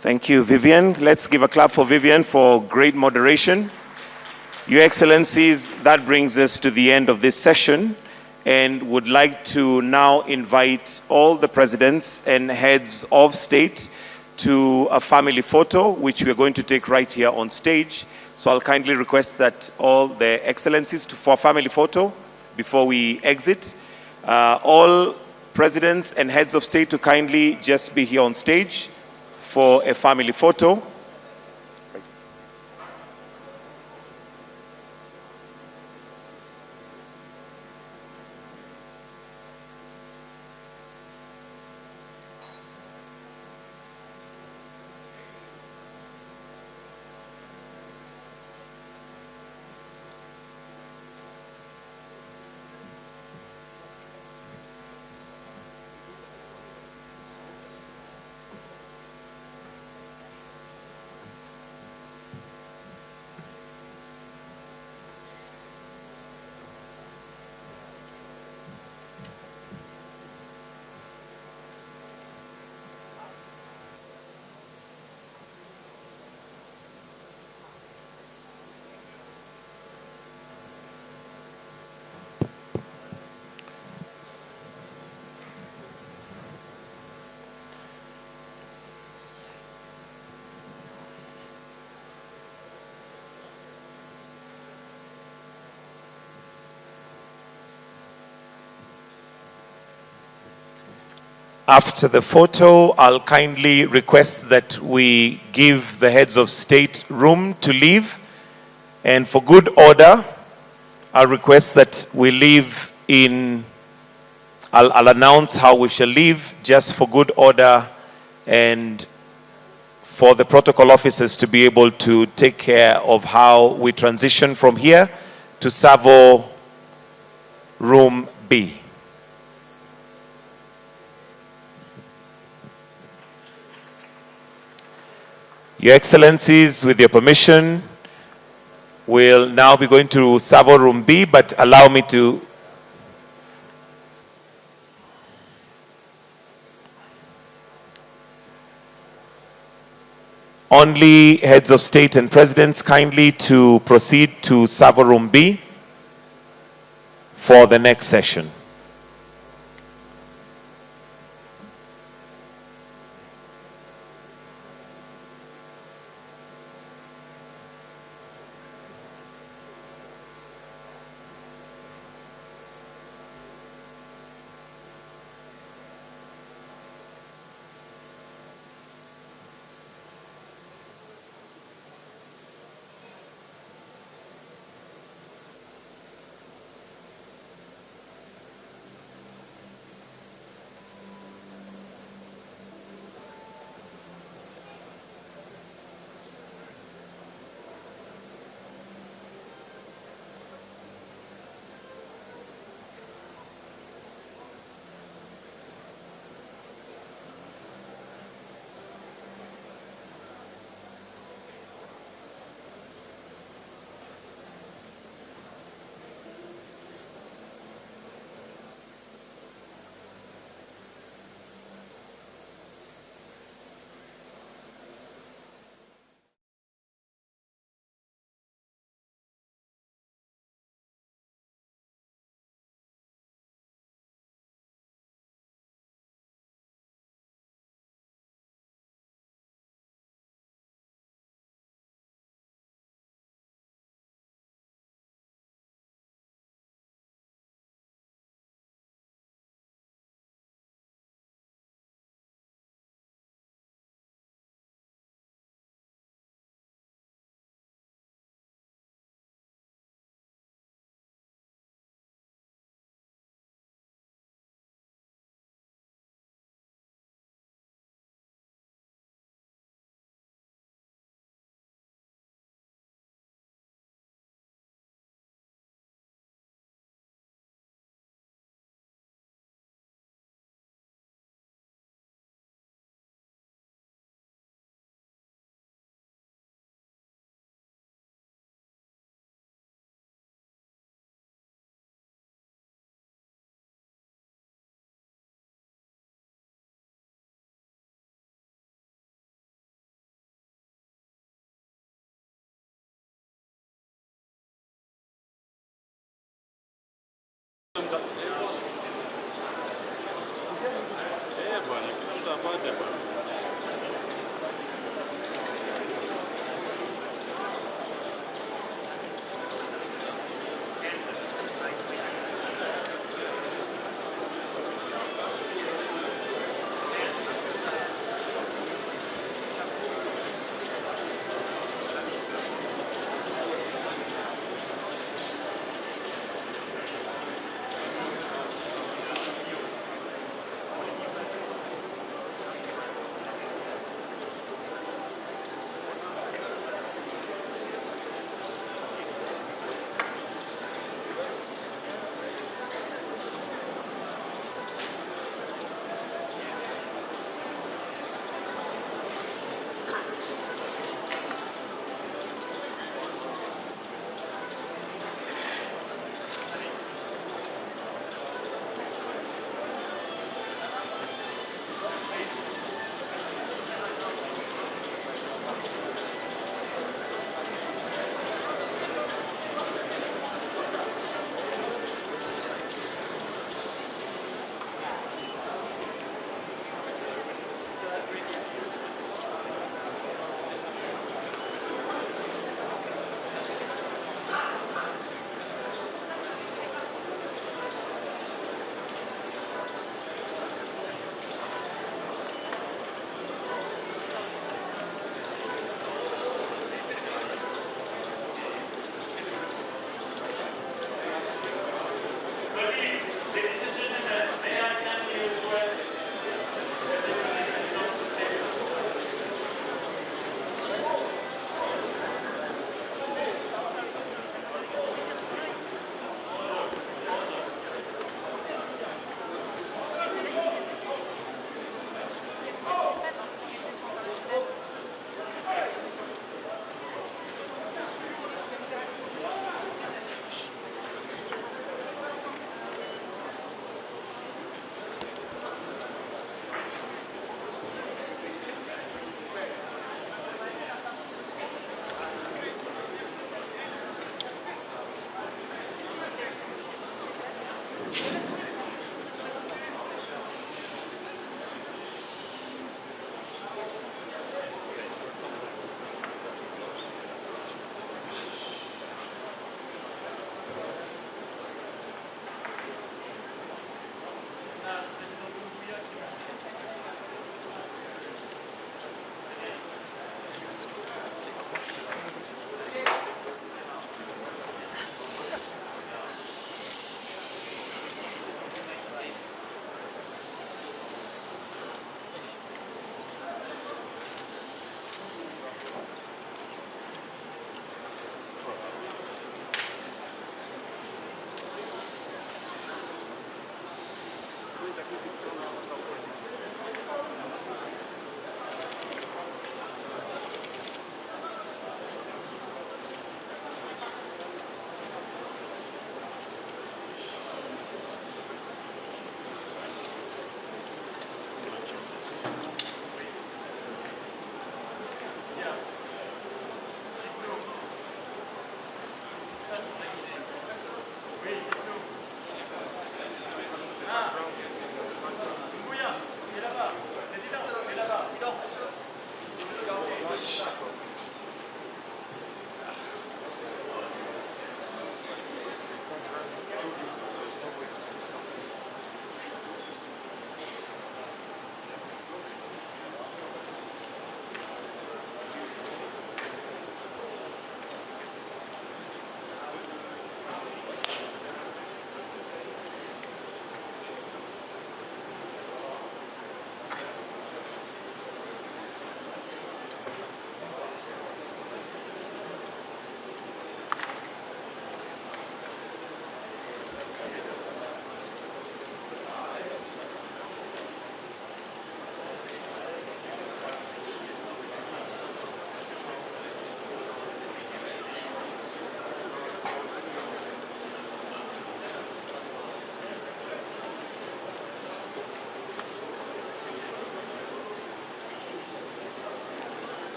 Thank you, Vivian. Let's give a clap for Vivian for great moderation. Your Excellencies, that brings us to the end of this session and would like to now invite all the presidents and heads of state to a family photo, which we're going to take right here on stage. So I'll kindly request that all the Excellencies for a family photo before we exit. All presidents and heads of state to kindly just be here on stage for a family photo. After the photo, I'll kindly request that we give the heads of state room to leave. And for good order, I'll request that we leave in, I'll announce how we shall leave, just for good order and for the protocol officers to be able to take care of how we transition from here to Savo room B. Your Excellencies, with your permission, we'll now be going to Savo Room B, but allow me to only heads of state and presidents kindly to proceed to Savo Room B for the next session. bwana, kila mtu apate bwana.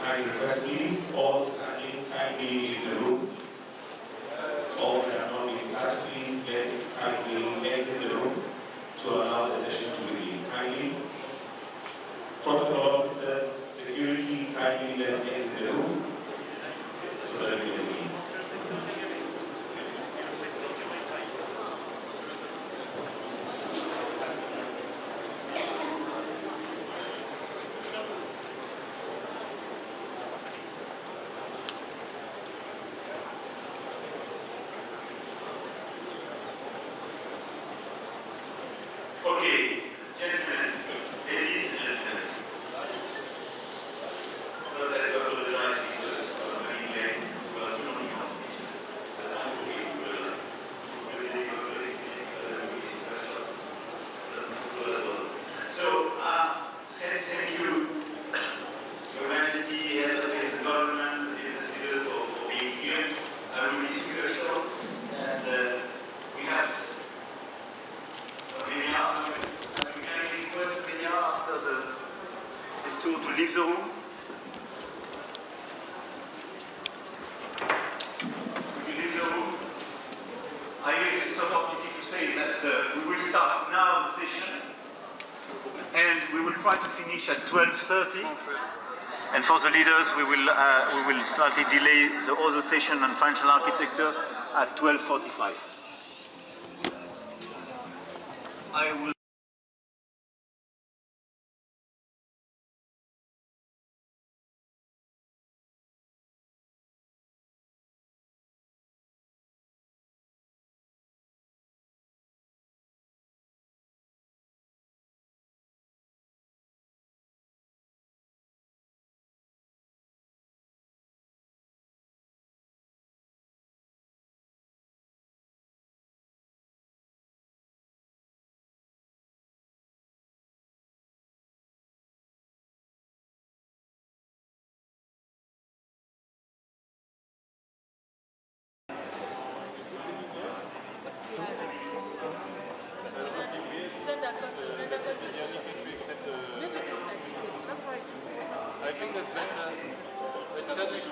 I request please all standing kindly leave the room. All that are not being sat, please let's kindly exit the room to allow the session to begin. Kindly, protocol officers, security, kindly let's exit the room so that we can begin. Okay, gentlemen, ladies and gentlemen, first I do apologize because I'm running late. We are too many speeches. But hopefully we will deliver the meeting first of all. So, thank you, Your Majesty, head of state and government, and business leaders for being here. I will be super short, and we have after this tour to leave the room. Would you leave the room? I use this opportunity to say that we will start now the session and we will try to finish at 12:30. And for the leaders, we will slightly delay the other session on financial architecture at 12:45. I will. I think that's better. The church